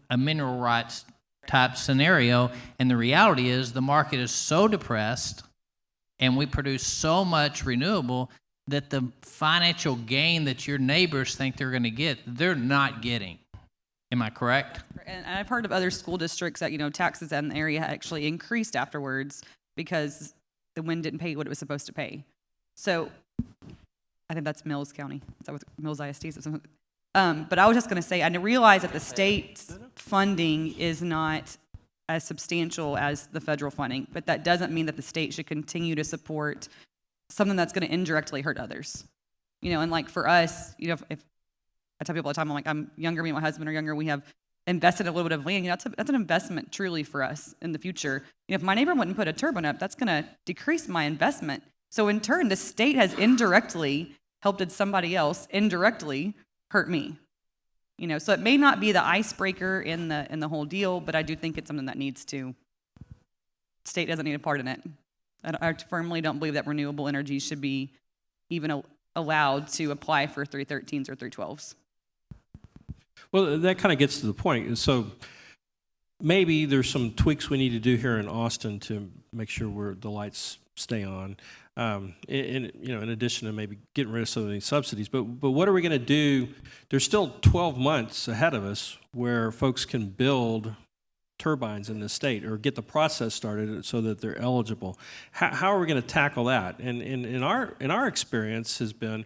a mineral rights type scenario. And the reality is the market is so depressed and we produce so much renewable that the financial gain that your neighbors think they're going to get, they're not getting. Am I correct? And I've heard of other school districts that, taxes in the area actually increased afterwards because the wind didn't pay what it was supposed to pay. So I think that's Mills County. Is that what Mills ISD is? But I was just going to say, I realize that the state's funding is not as substantial as the federal funding, but that doesn't mean that the state should continue to support something that's going to indirectly hurt others. And like for us, if I tell people all the time, I'm younger, me and my husband are younger, we have invested a little bit of land, that's an investment truly for us in the future. If my neighbor wouldn't put a turbine up, that's going to decrease my investment. So in turn, the state has indirectly helped somebody else indirectly hurt me. So it may not be the icebreaker in the whole deal, but I do think it's something that needs to. State doesn't need a part in it. I firmly don't believe that renewable energy should be even allowed to apply for 313s or 312s. Well, that kind of gets to the point. So maybe there's some tweaks we need to do here in Austin to make sure the lights stay on. In addition to maybe getting rid of some of these subsidies, but what are we going to do? There's still 12 months ahead of us where folks can build turbines in the state or get the process started so that they're eligible. How are we going to tackle that? And in our experience has been,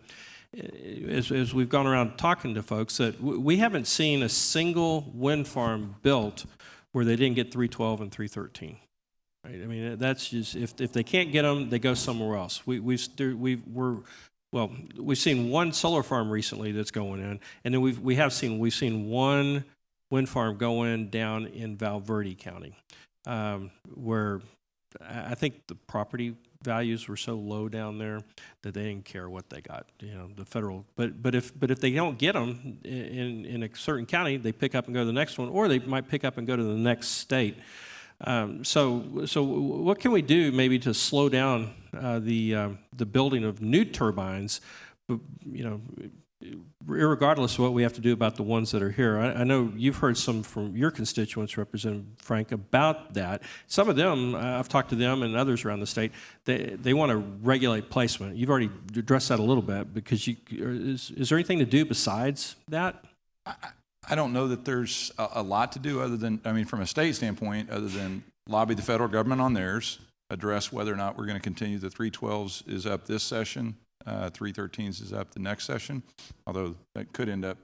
as we've gone around talking to folks, that we haven't seen a single wind farm built where they didn't get 312 and 313. Right? I mean, that's just if they can't get them, they go somewhere else. We've seen one solar farm recently that's going in, and then we've seen one wind farm go in down in Valverde County, where I think the property values were so low down there that they didn't care what they got. The federal, but if they don't get them in a certain county, they pick up and go to the next one, or they might pick up and go to the next state. So what can we do maybe to slow down the building of new turbines, irregardless of what we have to do about the ones that are here? I know you've heard some from your constituents, Representative Frank, about that. Some of them, I've talked to them and others around the state, they want to regulate placement. You've already addressed that a little bit, because is there anything to do besides that? I don't know that there's a lot to do other than, from a state standpoint, other than lobby the federal government on theirs, address whether or not we're going to continue. The 312s is up this session, 313s is up the next session, although that could end up,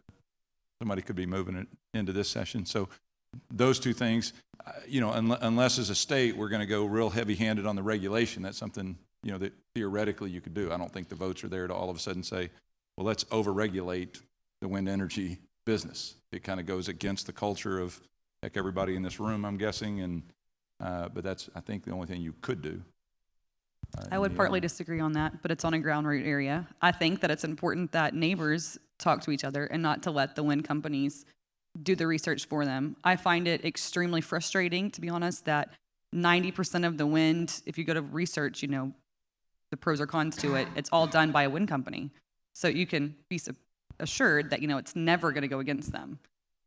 somebody could be moving it into this session. So those two things, unless as a state we're going to go real heavy-handed on the regulation, that's something, that theoretically you could do. I don't think the votes are there to all of a sudden say, well, let's over-regulate the wind energy business. It kind of goes against the culture of, heck, everybody in this room, I'm guessing, and but that's, I think, the only thing you could do. I would partly disagree on that, but it's on a ground root area. I think that it's important that neighbors talk to each other and not to let the wind companies do the research for them. I find it extremely frustrating, to be honest, that 90% of the wind, if you go to research, the pros or cons to it, it's all done by a wind company. So you can be assured that, it's never going to go against them.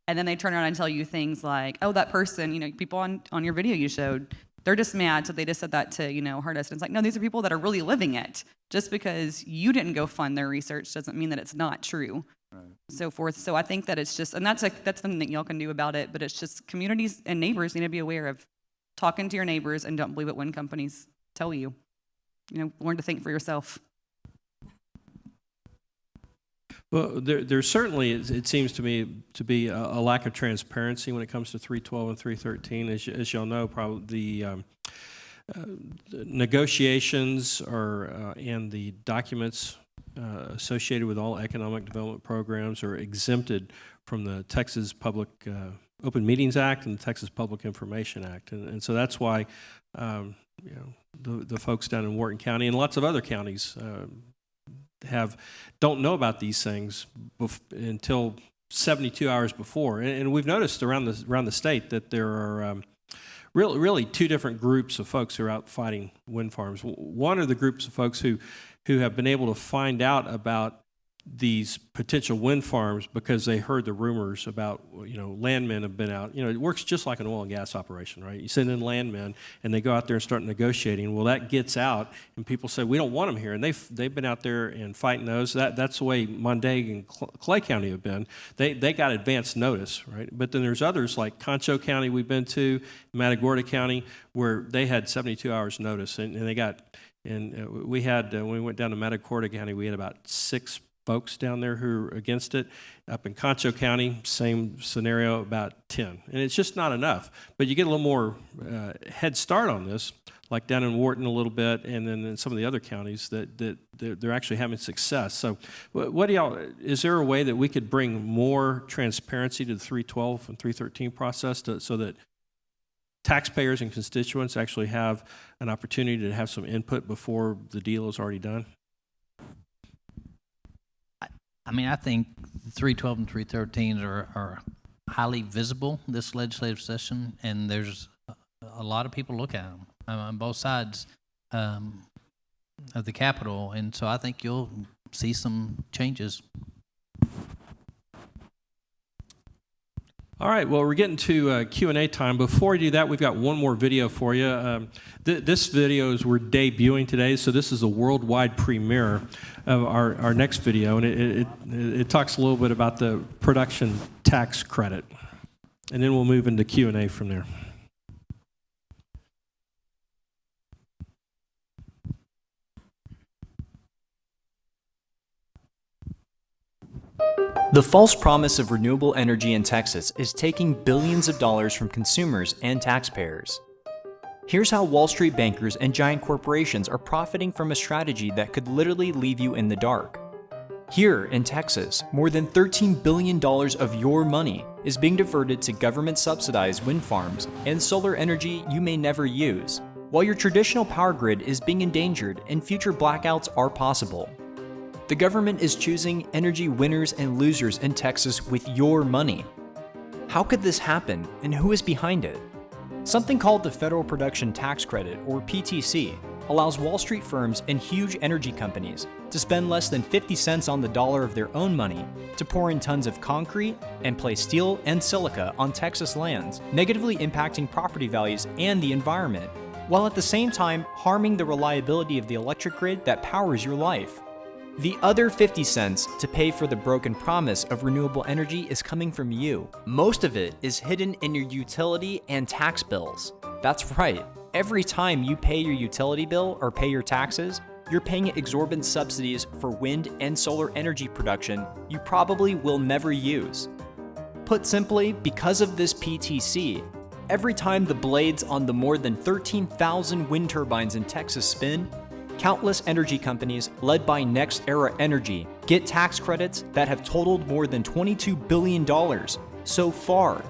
And then they turn around and tell you things like, oh, that person, people on your video you showed, they're just mad, so they just said that to, hurt us. And it's like, no, these are people that are really living it. Just because you didn't go fund their research doesn't mean that it's not true. Right. So forth. So I think that it's just, and that's something that y'all can do about it, but it's just communities and neighbors need to be aware of talking to your neighbors and don't believe what wind companies tell you. Learn to think for yourself. Well, there certainly is, it seems to me to be a lack of transparency when it comes to 312 and 313. As y'all know, probably the negotiations and the documents associated with all economic development programs are exempted from the Texas Public Open Meetings Act and the Texas Public Information Act, and so that's why the folks down in Wharton County and lots of other counties don't know about these things until 72 hours before. And we've noticed around the state that there are really two different groups of folks who are out fighting wind farms. One are the groups of folks who who have been able to find out about these potential wind farms because they heard the rumors about, landmen have been out. It works just like an oil and gas operation, right? You send in landmen, and they go out there and start negotiating. Well, that gets out, and people say, we don't want them here. And they've been out there and fighting those. That's the way Montague and Clay County have been. They got advance notice, right? But then there's others like Concho County we've been to, Matagorda County, where they had 72 hours notice. And they got, and we had, when we went down to Matagorda County, we had about 6 folks down there who are against it. Up in Concho County, same scenario, about 10. And it's just not enough. But you get a little more head start on this, like down in Wharton a little bit, and then in some of the other counties that they're actually having success. So what do y'all, is there a way that we could bring more transparency to the 312 and 313 process so that taxpayers and constituents actually have an opportunity to have some input before the deal is already done? I think 312 and 313s are highly visible this legislative session, and there's a lot of people look at them on both sides of the Capitol, and so I think you'll see some changes. All right, well, we're getting to Q&A time. Before we do that, we've got one more video for you. This video is we're debuting today, so this is a worldwide premiere of our next video, and it talks a little bit about the production tax credit. And then we'll move into Q&A from there. The false promise of renewable energy in Texas is taking billions of dollars from consumers and taxpayers. Here's how Wall Street bankers and giant corporations are profiting from a strategy that could literally leave you in the dark. Here in Texas, more than $13 billion of your money is being diverted to government-subsidized wind farms and solar energy you may never use, while your traditional power grid is being endangered and future blackouts are possible. The government is choosing energy winners and losers in Texas with your money. How could this happen, and who is behind it? Something called the Federal Production Tax Credit, or PTC, allows Wall Street firms and huge energy companies to spend less than 50 cents on the dollar of their own money to pour in tons of concrete and place steel and silica on Texas lands, negatively impacting property values and the environment, while at the same time harming the reliability of the electric grid that powers your life. The other 50 cents to pay for the broken promise of renewable energy is coming from you. Most of it is hidden in your utility and tax bills. That's right. Every time you pay your utility bill or pay your taxes, you're paying exorbitant subsidies for wind and solar energy production you probably will never use. Put simply, because of this PTC, every time the blades on the more than 13,000 wind turbines in Texas spin, countless energy companies, led by NextEra Energy, get tax credits that have totaled more than $22 billion so far.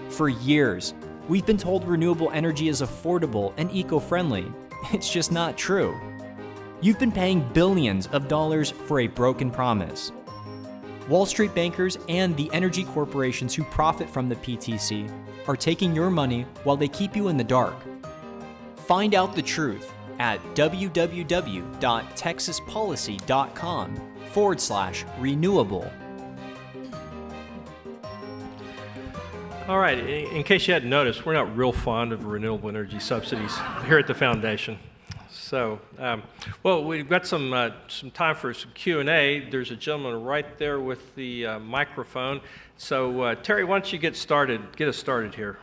For years, we've been told renewable energy is affordable and eco-friendly. It's just not true. You've been paying billions of dollars for a broken promise. Wall Street bankers and the energy corporations who profit from the PTC are taking your money while they keep you in the dark. Find out the truth at www.texaspolicy.com/renewable. All right, in case you hadn't noticed, we're not real fond of renewable energy subsidies here at the foundation. So, well, we've got some time for some Q&A. There's a gentleman right there with the microphone. So, Terry, why don't you get us started here?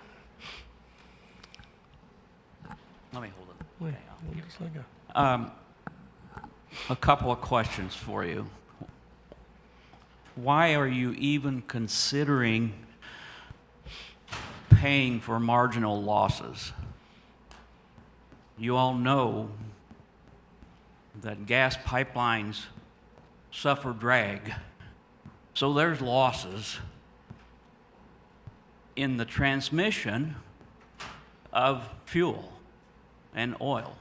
Let me hold it. Okay, a couple of questions for you. Why are you even considering paying for marginal losses? You all know that gas pipelines suffer drag, so there's losses in the transmission of fuel and oil.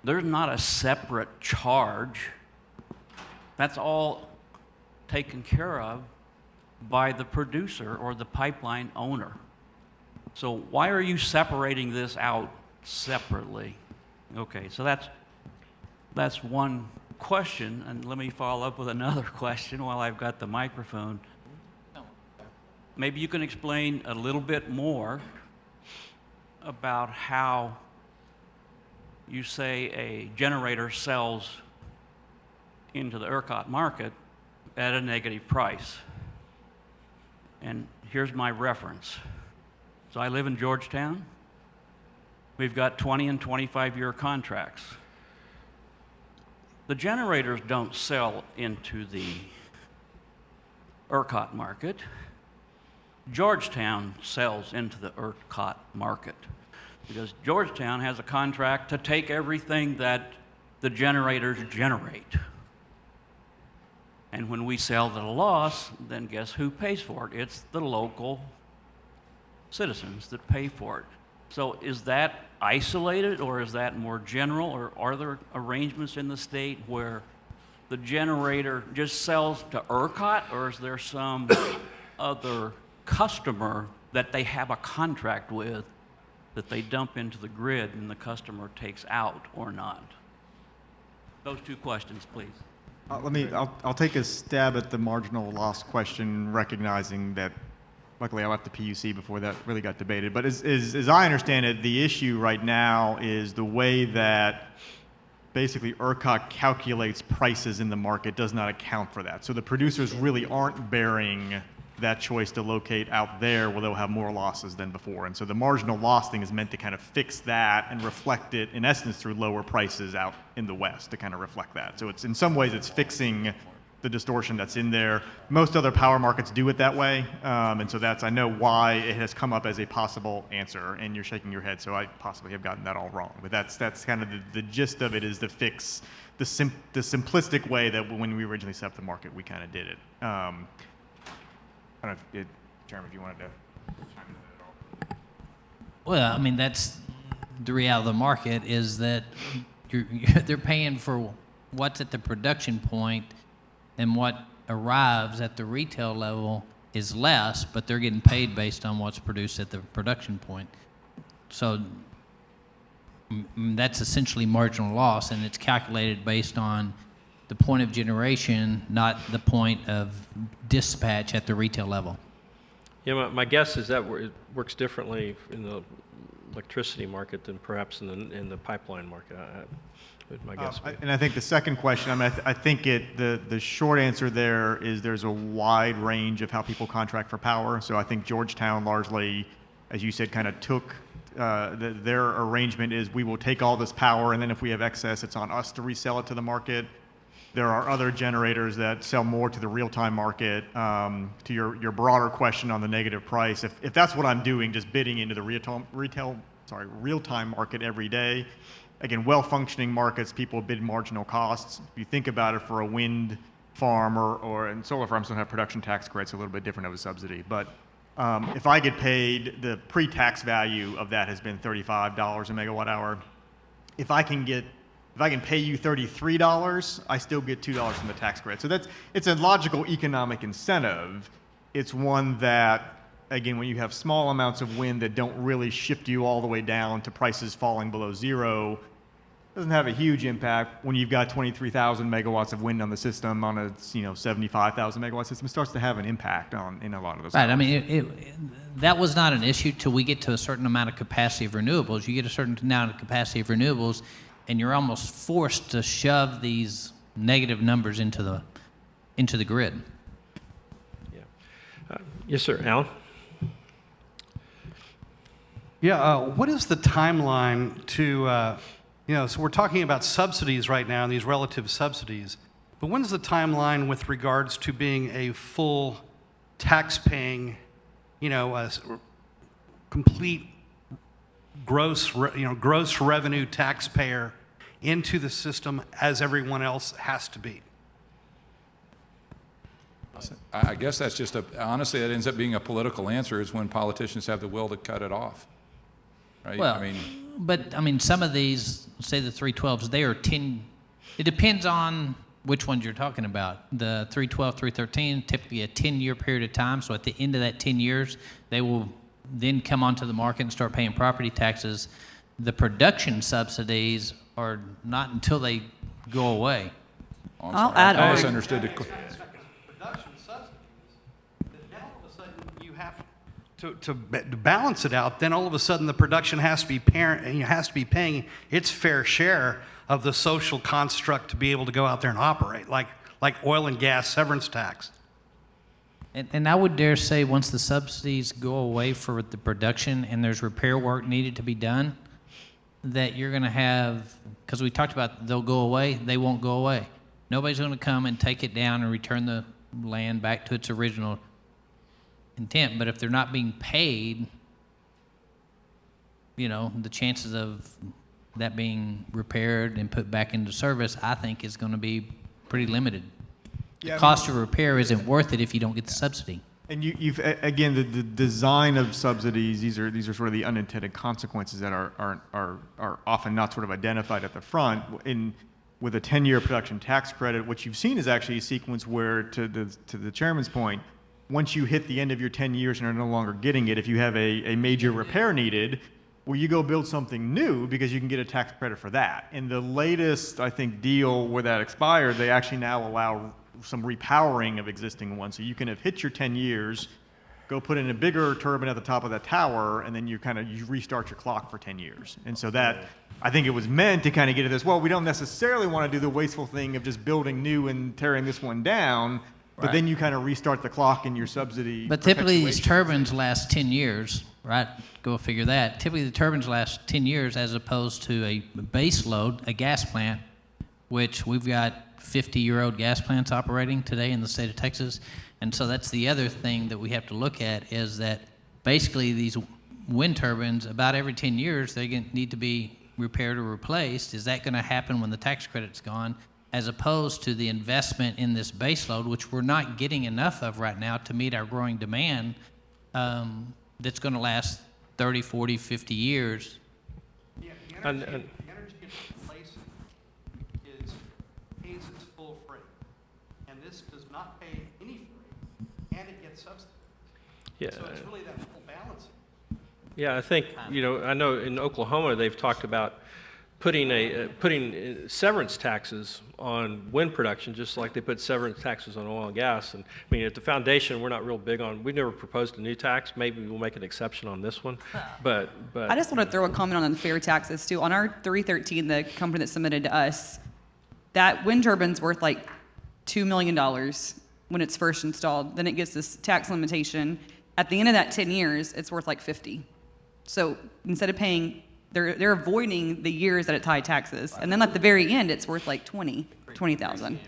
There's not a separate charge. That's all taken care of by the producer or the pipeline owner. So why are you separating this out separately? Okay, so that's That's one question, and let me follow up with another question while I've got the microphone. Maybe you can explain a little bit more about how you say a generator sells into the ERCOT market at a negative price. And here's my reference. So I live in Georgetown. We've got 20 and 25-year contracts. The generators don't sell into the ERCOT market. Georgetown sells into the ERCOT market because Georgetown has a contract to take everything that the generators generate. And when we sell at a loss, then guess who pays for it? It's the local citizens that pay for it. So is that isolated, or is that more general, or are there arrangements in the state where the generator just sells to ERCOT, or is there some other customer that they have a contract with that they dump into the grid and the customer takes out or not? Those two questions, please. I'll take a stab at the marginal loss question, recognizing that luckily I left the PUC before that really got debated. But as I understand it, the issue right now is the way that basically ERCOT calculates prices in the market does not account for that. So the producers really aren't bearing that choice to locate out there where they'll have more losses than before. And so the marginal loss thing is meant to kind of fix that and reflect it, in essence, through lower prices out in the West to kind of reflect that. So it's in some ways it's fixing the distortion that's in there. Most other power markets do it that way. And so that's, I know why it has come up as a possible answer, and you're shaking your head, so I possibly have gotten that all wrong. But that's kind of the gist of it, is to fix the simplistic way that when we originally set up the market, we kind of did it. I don't know if, Chairman, if you wanted to chime in at all. Well, I mean, that's the reality of the market, is that they're paying for what's at the production point, and what arrives at the retail level is less, but they're getting paid based on what's produced at the production point. So that's essentially marginal loss, and it's calculated based on the point of generation, not the point of dispatch at the retail level. Yeah, my guess is that it works differently in the electricity market than perhaps in the pipeline market. My guess. And I think the second question, I mean, I think the short answer there is there's a wide range of how people contract for power. So I think Georgetown largely, as you said, kind of took their arrangement is we will take all this power, and then if we have excess, it's on us to resell it to the market. There are other generators that sell more to the real-time market. To your broader question on the negative price, if that's what I'm doing, just bidding into the real-time market every day. Again, well-functioning markets, people bid marginal costs. If you think about it, for a wind farm and solar farms don't have production tax credits, a little bit different of a subsidy. But if I get paid, the pre-tax value of that has been $35 a megawatt hour. If I can pay you $33, I still get $2 from the tax credit. So it's a logical economic incentive. It's one that, again, when you have small amounts of wind that don't really shift you all the way down to prices falling below zero, doesn't have a huge impact. When you've got 23,000 megawatts of wind on the system on a 75,000 megawatt system, it starts to have an impact in a lot of those. Right. I mean, that was not an issue till we get to a certain amount of capacity of renewables. You get a certain amount of capacity of renewables, and you're almost forced to shove these negative numbers into the grid. Yeah. Yes, sir. Alan? Yeah, what is the timeline to, so we're talking about subsidies right now, and these relative subsidies, but when's the timeline with regards to being a full tax-paying, complete gross revenue taxpayer into the system as everyone else has to be? I guess that's just honestly, it ends up being a political answer, is when politicians have the will to cut it off. Right? Well, but some of these, say the 312s, they are 10, it depends on which ones you're talking about. The 312, 313, typically a 10-year period of time. So at the end of that 10 years, they will then come onto the market and start paying property taxes. The production subsidies are not until they go away. Oh, I'm I'll sorry. add I on. misunderstood the. Production subsidies, that now all of a sudden you have to balance it out, then all of a sudden the production has to be paying its fair share of the social construct to be able to go out there and operate, like oil and gas severance tax. And I would dare say once the subsidies go away for the production and there's repair work needed to be done, that you're going to have, because we talked about they'll go away, they won't go away. Nobody's going to come and take it down and return the land back to its original intent. But if they're not being paid, you know, the chances of that being repaired and put back into service, I think, is going to be pretty limited. Yeah, The cost of repair isn't worth it if you don't get the subsidy. And you've again, the design of subsidies. These are sort of the unintended consequences that are often not sort of identified at the front. With a 10-year production tax credit, what you've seen is actually a sequence where, to the chairman's point, once you hit the end of your 10 years and are no longer getting it, if you have a major repair needed, well, you go build something new because you can get a tax credit for that. In the latest, I think, deal where that expired, they actually now allow some repowering of existing ones. So you can have hit your 10 years, go put in a bigger turbine at the top of that tower, and then you restart your clock for 10 years. And so that, I think it was meant to kind of get at this, well, we don't necessarily want to do the wasteful thing of just building new and tearing this one down, but then you kind of restart the clock in your subsidy. But typically these perpetuation. turbines last 10 years, right? Go figure that. Typically the turbines last 10 years as opposed to a base load, a gas plant, which we've got 50-year-old gas plants operating today in the state of Texas. And so that's the other thing that we have to look at is that basically these wind turbines, about every 10 years, they need to be repaired or replaced. Is that going to happen when the tax credit's gone, as opposed to the investment in this base load, which we're not getting enough of right now to meet our growing demand, that's going to last 30, 40, 50 years? Yeah, the And- energy it's replacing pays its full freight, and this does not pay any freight, and it gets subsidized. Yeah. So it's really that whole balancing. Yeah, I think, I know in Oklahoma, they've talked about putting severance taxes on wind production, just like they put severance taxes on oil and gas. And I mean, at the foundation, we're not real big on, we've never proposed a new tax. Maybe we'll make an exception on this one, but. I just want to throw a comment on unfair taxes too. On our 313, the company that submitted to us, that wind turbine's worth like $2 million when it's first installed. Then it gets this tax limitation. At the end of that 10 years, it's worth like 50. So instead of paying, they're avoiding the years that it's high taxes. And then at the very end, it's worth like 20,000.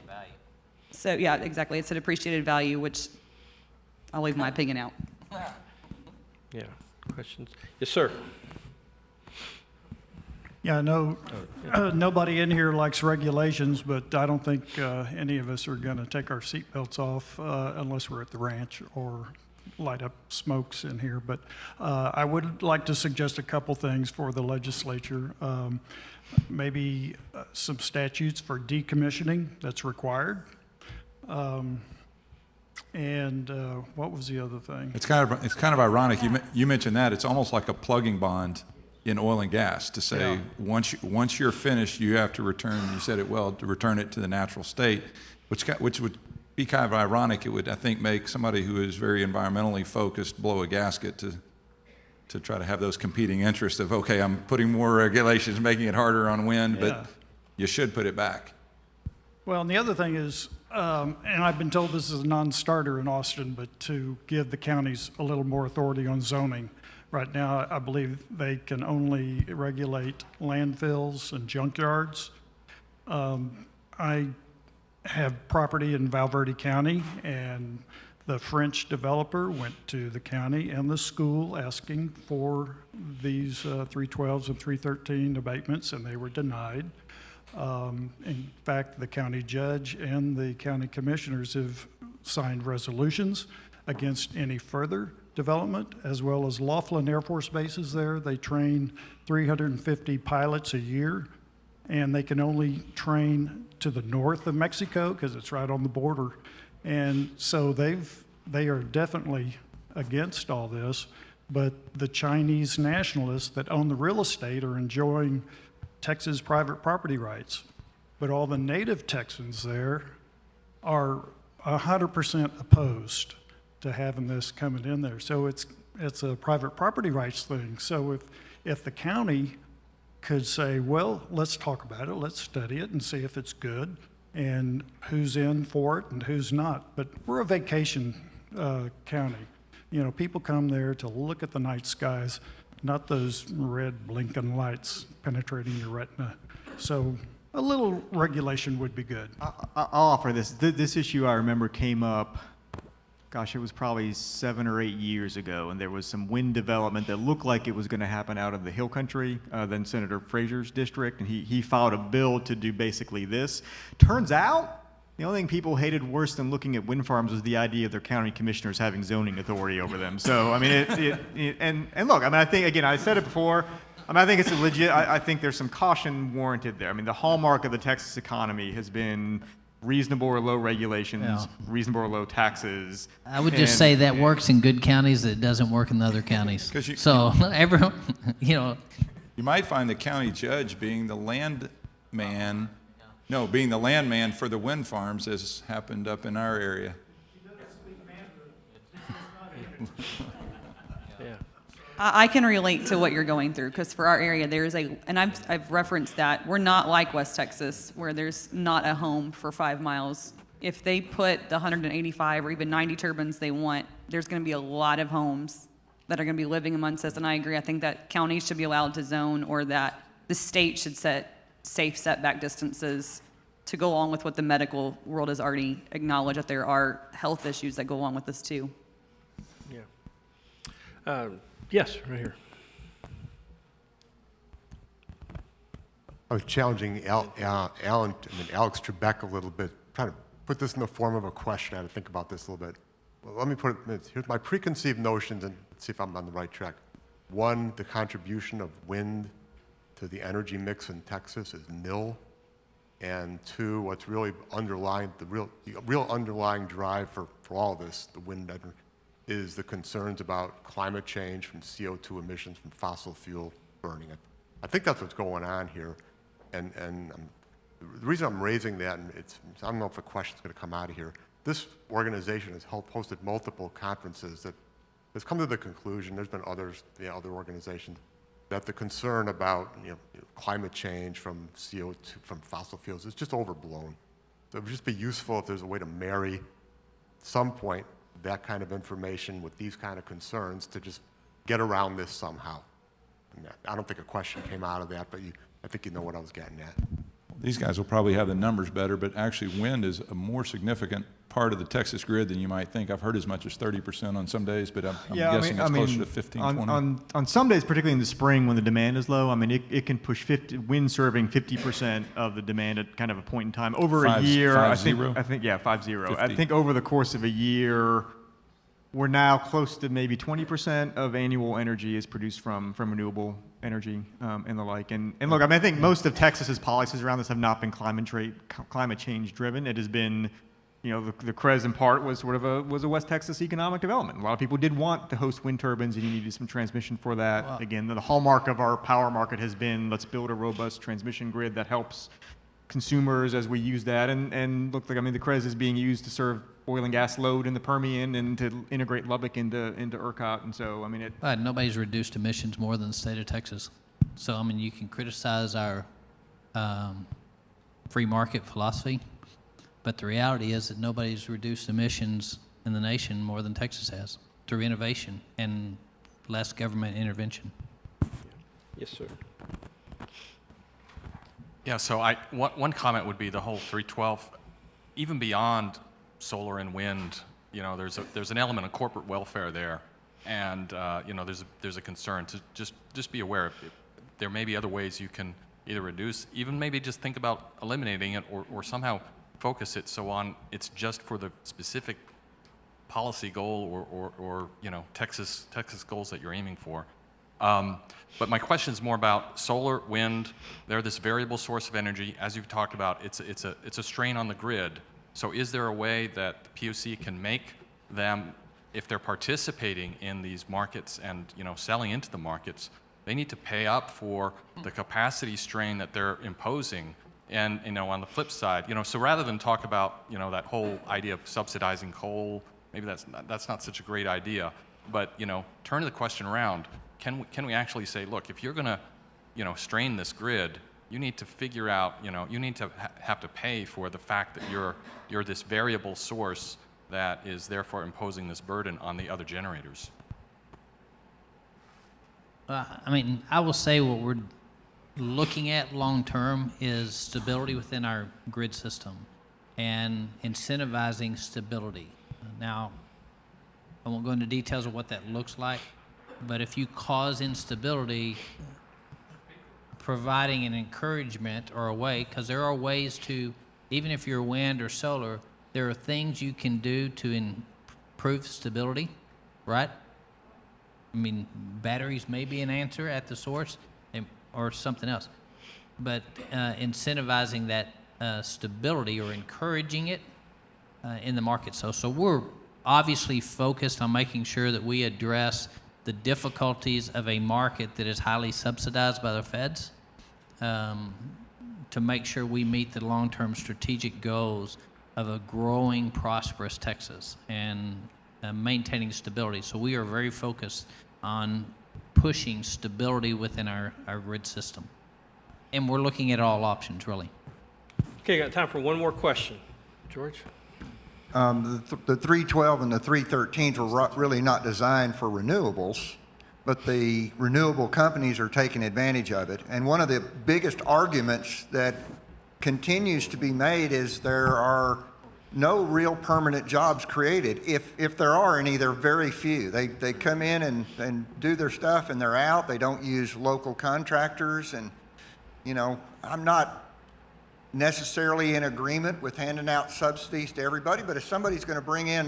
So yeah, exactly. It's an appreciated value, which I'll leave my opinion out. Yeah, questions? Yes, sir. Yeah, I know nobody in here likes regulations, but I don't think any of us are going to take our seatbelts off unless we're at the ranch or light up smokes in here. But I would like to suggest a couple things for the legislature. Maybe some statutes for decommissioning that's required. And what was the other thing? It's kind of ironic. You mentioned that. It's almost like a plugging bond in oil and gas to say once you're finished, you have to return. You said it well, to return it to the natural state, which would be kind of ironic. It would, I think, make somebody who is very environmentally focused blow a gasket to try to have those competing interests of, okay, I'm putting more regulations, making it harder on wind, but you should put it back. Well, and the other thing is, and I've been told this is a non-starter in Austin, but to give the counties a little more authority on zoning. Right now, I believe they can only regulate landfills and junkyards. I have property in Val Verde County, and the French developer went to the county and the school asking for these 312s and 313 abatements, and they were denied. In fact, the county judge and the county commissioners have signed resolutions against any further development, as well as Laughlin Air Force Base is there. They train 350 pilots a year, and they can only train to the north of Mexico because it's right on the border. And so they are definitely against all this, but the Chinese nationalists that own the real estate are enjoying Texas private property rights. but all the native Texans there are 100% opposed to having this coming in there. So it's a private property rights thing. So if the county could say, well, let's talk about it, let's study it and see if it's good and who's in for it and who's not. But we're a vacation county. You know, people come there to look at the night skies, not those red blinking lights penetrating your retina. So a little regulation would be good. I'll offer this. This issue I remember came up, gosh, it was probably 7 or 8 years ago, and there was some wind development that looked like it was going to happen out of the Hill Country, then Senator Frazier's district, and he filed a bill to do basically this. Turns out, the only thing people hated worse than looking at wind farms was the idea of their county commissioners having zoning authority over them. So, I mean, and look, I mean, I think, again, I said it before, I mean, I think it's a legit, I think there's some caution warranted there. I mean, the hallmark of the Texas economy has been reasonable or low regulations, reasonable or low taxes. I would just say that works in good counties, that doesn't work in the other counties. So everyone, you know. You might find the county judge being the landman for the wind farms, as happened up in our area. I can relate to what you're going through, because for our area, there's and I've referenced that, we're not like West Texas, where there's not a home for 5 miles. If they put the 185 or even 90 turbines they want, there's going to be a lot of homes that are going to be living amongst us, and I agree. I think that counties should be allowed to zone, or that the state should set safe setback distances to go along with what the medical world has already acknowledged, that there are health issues that go along with this too. Yeah. Yes, right here. I was challenging Alex Trebek a little bit, trying to put this in the form of a question. I had to think about this a little bit. Well, let me put it, here's my preconceived notions and see if I'm on the right track. One, the contribution of wind to the energy mix in Texas is nil. And two, what's really underlying, the real underlying drive for all this, the wind energy, is the concerns about climate change from CO2 emissions from fossil fuel burning. I think that's what's going on here. And the reason I'm raising that, and I don't know if a question's going to come out of here, this organization has hosted multiple conferences that has come to the conclusion, there's been others, other organizations, that the concern about climate change from CO2, from fossil fuels is just overblown. So it would just be useful if there's a way to marry, at some point, that kind of information with these kind of concerns to just get around this somehow. And I don't think a question came out of that, but I think you know what I was getting at. These guys will probably have the numbers better, but actually wind is a more significant part of the Texas grid than you might think. I've heard as much as 30% on some days, but I'm guessing it's closer to 15, 20. On some days, particularly in the spring when the demand is low, I mean, it can push wind serving 50% of the demand at kind of a point in time. Over a year, I think 5-0. I think over the course of a year, we're now close to maybe 20% of annual energy is produced from renewable energy and the like. And look, I mean, I think most of Texas's policies around this have not been climate change driven. It has been, the CREZ in part was sort of a West Texas economic development. A lot of people did want to host wind turbines, and you needed some transmission for that. Wow. Again, the hallmark of our power market has been, let's build a robust transmission grid that helps consumers as we use that. And look, like, I mean, the CREZ is being used to serve oil and gas load in the Permian and to integrate Lubbock into ERCOT. And so, I mean, nobody's reduced emissions more than the state of Texas. So, I mean, you can criticize our free market philosophy, but the reality is that nobody's reduced emissions in the nation more than Texas has through innovation and less government intervention. Yes, sir. Yeah, so one comment would be the whole 312, even beyond solar and wind, there's an element of corporate welfare there, and there's a concern to just be aware of. There may be other ways you can either reduce, even maybe just think about eliminating it, or somehow focus it so it's just for the specific policy goal or Texas goals that you're aiming for. But my question is more about solar, wind. They're this variable source of energy. As you've talked about, it's a strain on the grid. So is there a way that the PUC can make them, if they're participating in these markets and selling into the markets, they need to pay up for the capacity strain that they're imposing And, on the flip side, so rather than talk about, that whole idea of subsidizing coal, maybe that's not such a great idea. But, turn the question around. Can we actually say, look, if you're going to, strain this grid, you need to figure out, you need to have to pay for the fact that you're this variable source that is therefore imposing this burden on the other generators. I will say what we're looking at long term is stability within our grid system and incentivizing stability. Now, I won't go into details of what that looks like, but if you cause instability, providing an encouragement or a way, because there are ways to, even if you're wind or solar, there are things you can do to improve stability, right? Batteries may be an answer at the source or something else, but incentivizing that stability or encouraging it in the market. So we're obviously focused on making sure that we address the difficulties of a market that is highly subsidized by the feds to make sure we meet the long-term strategic goals of a growing, prosperous Texas and maintaining stability. So we are very focused on pushing stability within our grid system. And we're looking at all options, really. Okay, got time for one more question. George? The 312 and the 313s were really not designed for renewables, but the renewable companies are taking advantage of it. And one of the biggest arguments that continues to be made is there are no real permanent jobs created. If there are any, they're very few. They come in and do their stuff and they're out. They don't use local contractors. And, I'm not necessarily in agreement with handing out subsidies to everybody, but if somebody's going to bring in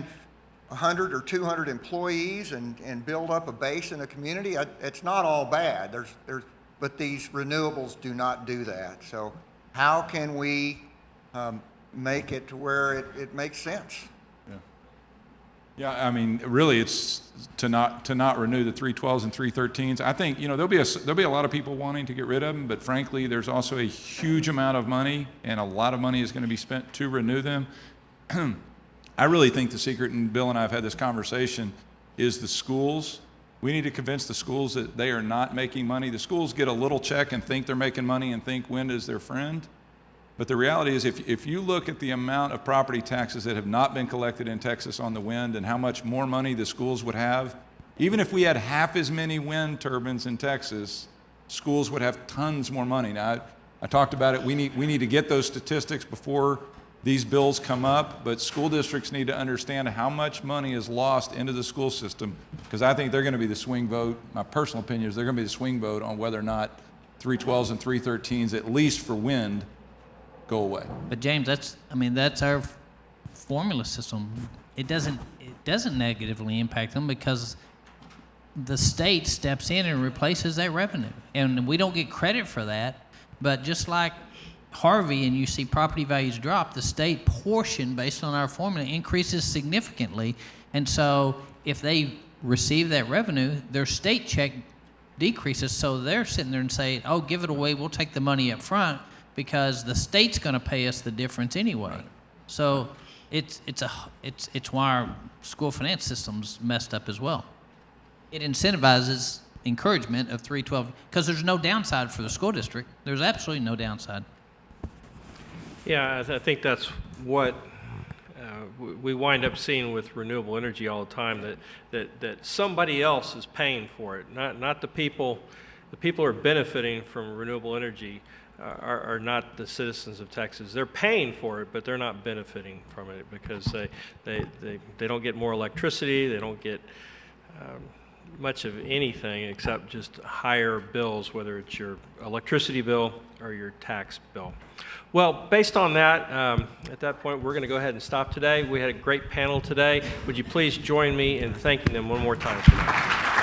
100 or 200 employees and build up a base in a community, it's not all bad. But these renewables do not do that. So how can we make it to where it makes sense? Yeah, really, it's to not renew the 312s and 313s. I think there'll be a lot of people wanting to get rid of them, but frankly, there's also a huge amount of money, and a lot of money is going to be spent to renew them. I really think the secret, and Bill and I have had this conversation, is the schools. We need to convince the schools that they are not making money. The schools get a little check and think they're making money and think wind is their friend. But the reality is if you look at the amount of property taxes that have not been collected in Texas on the wind and how much more money the schools would have, even if we had half as many wind turbines in Texas, schools would have tons more money. Now, I talked about it. We need to get those statistics before these bills come up, but school districts need to understand how much money is lost into the school system, because I think they're going to be the swing vote. My personal opinion is they're going to be the swing vote on whether or not 312s and 313s, at least for wind, go away. But James, that's our formula system. It doesn't negatively impact them because the state steps in and replaces that revenue, and we don't get credit for that. But just like Harvey and you see property values drop, the state portion based on our formula increases significantly, and so if they receive that revenue, their state check decreases. So they're sitting there and saying, "Oh, give it away. We'll take the money up front." Because the state's going to pay us the difference anyway. Right. So it's why our school finance system's messed up as well. It incentivizes encouragement of 312 because there's no downside for the school district. There's absolutely no downside. Yeah, I think that's what we wind up seeing with renewable energy all the time, that somebody else is paying for it, not the people. The people who are benefiting from renewable energy are not the citizens of Texas. They're paying for it, but they're not benefiting from it because they don't get more electricity. They don't get much of anything except just higher bills, whether it's your electricity bill or your tax bill. Well, based on that, at that point, we're going to go ahead and stop today. We had a great panel today. Would you please join me in thanking them one more time for that?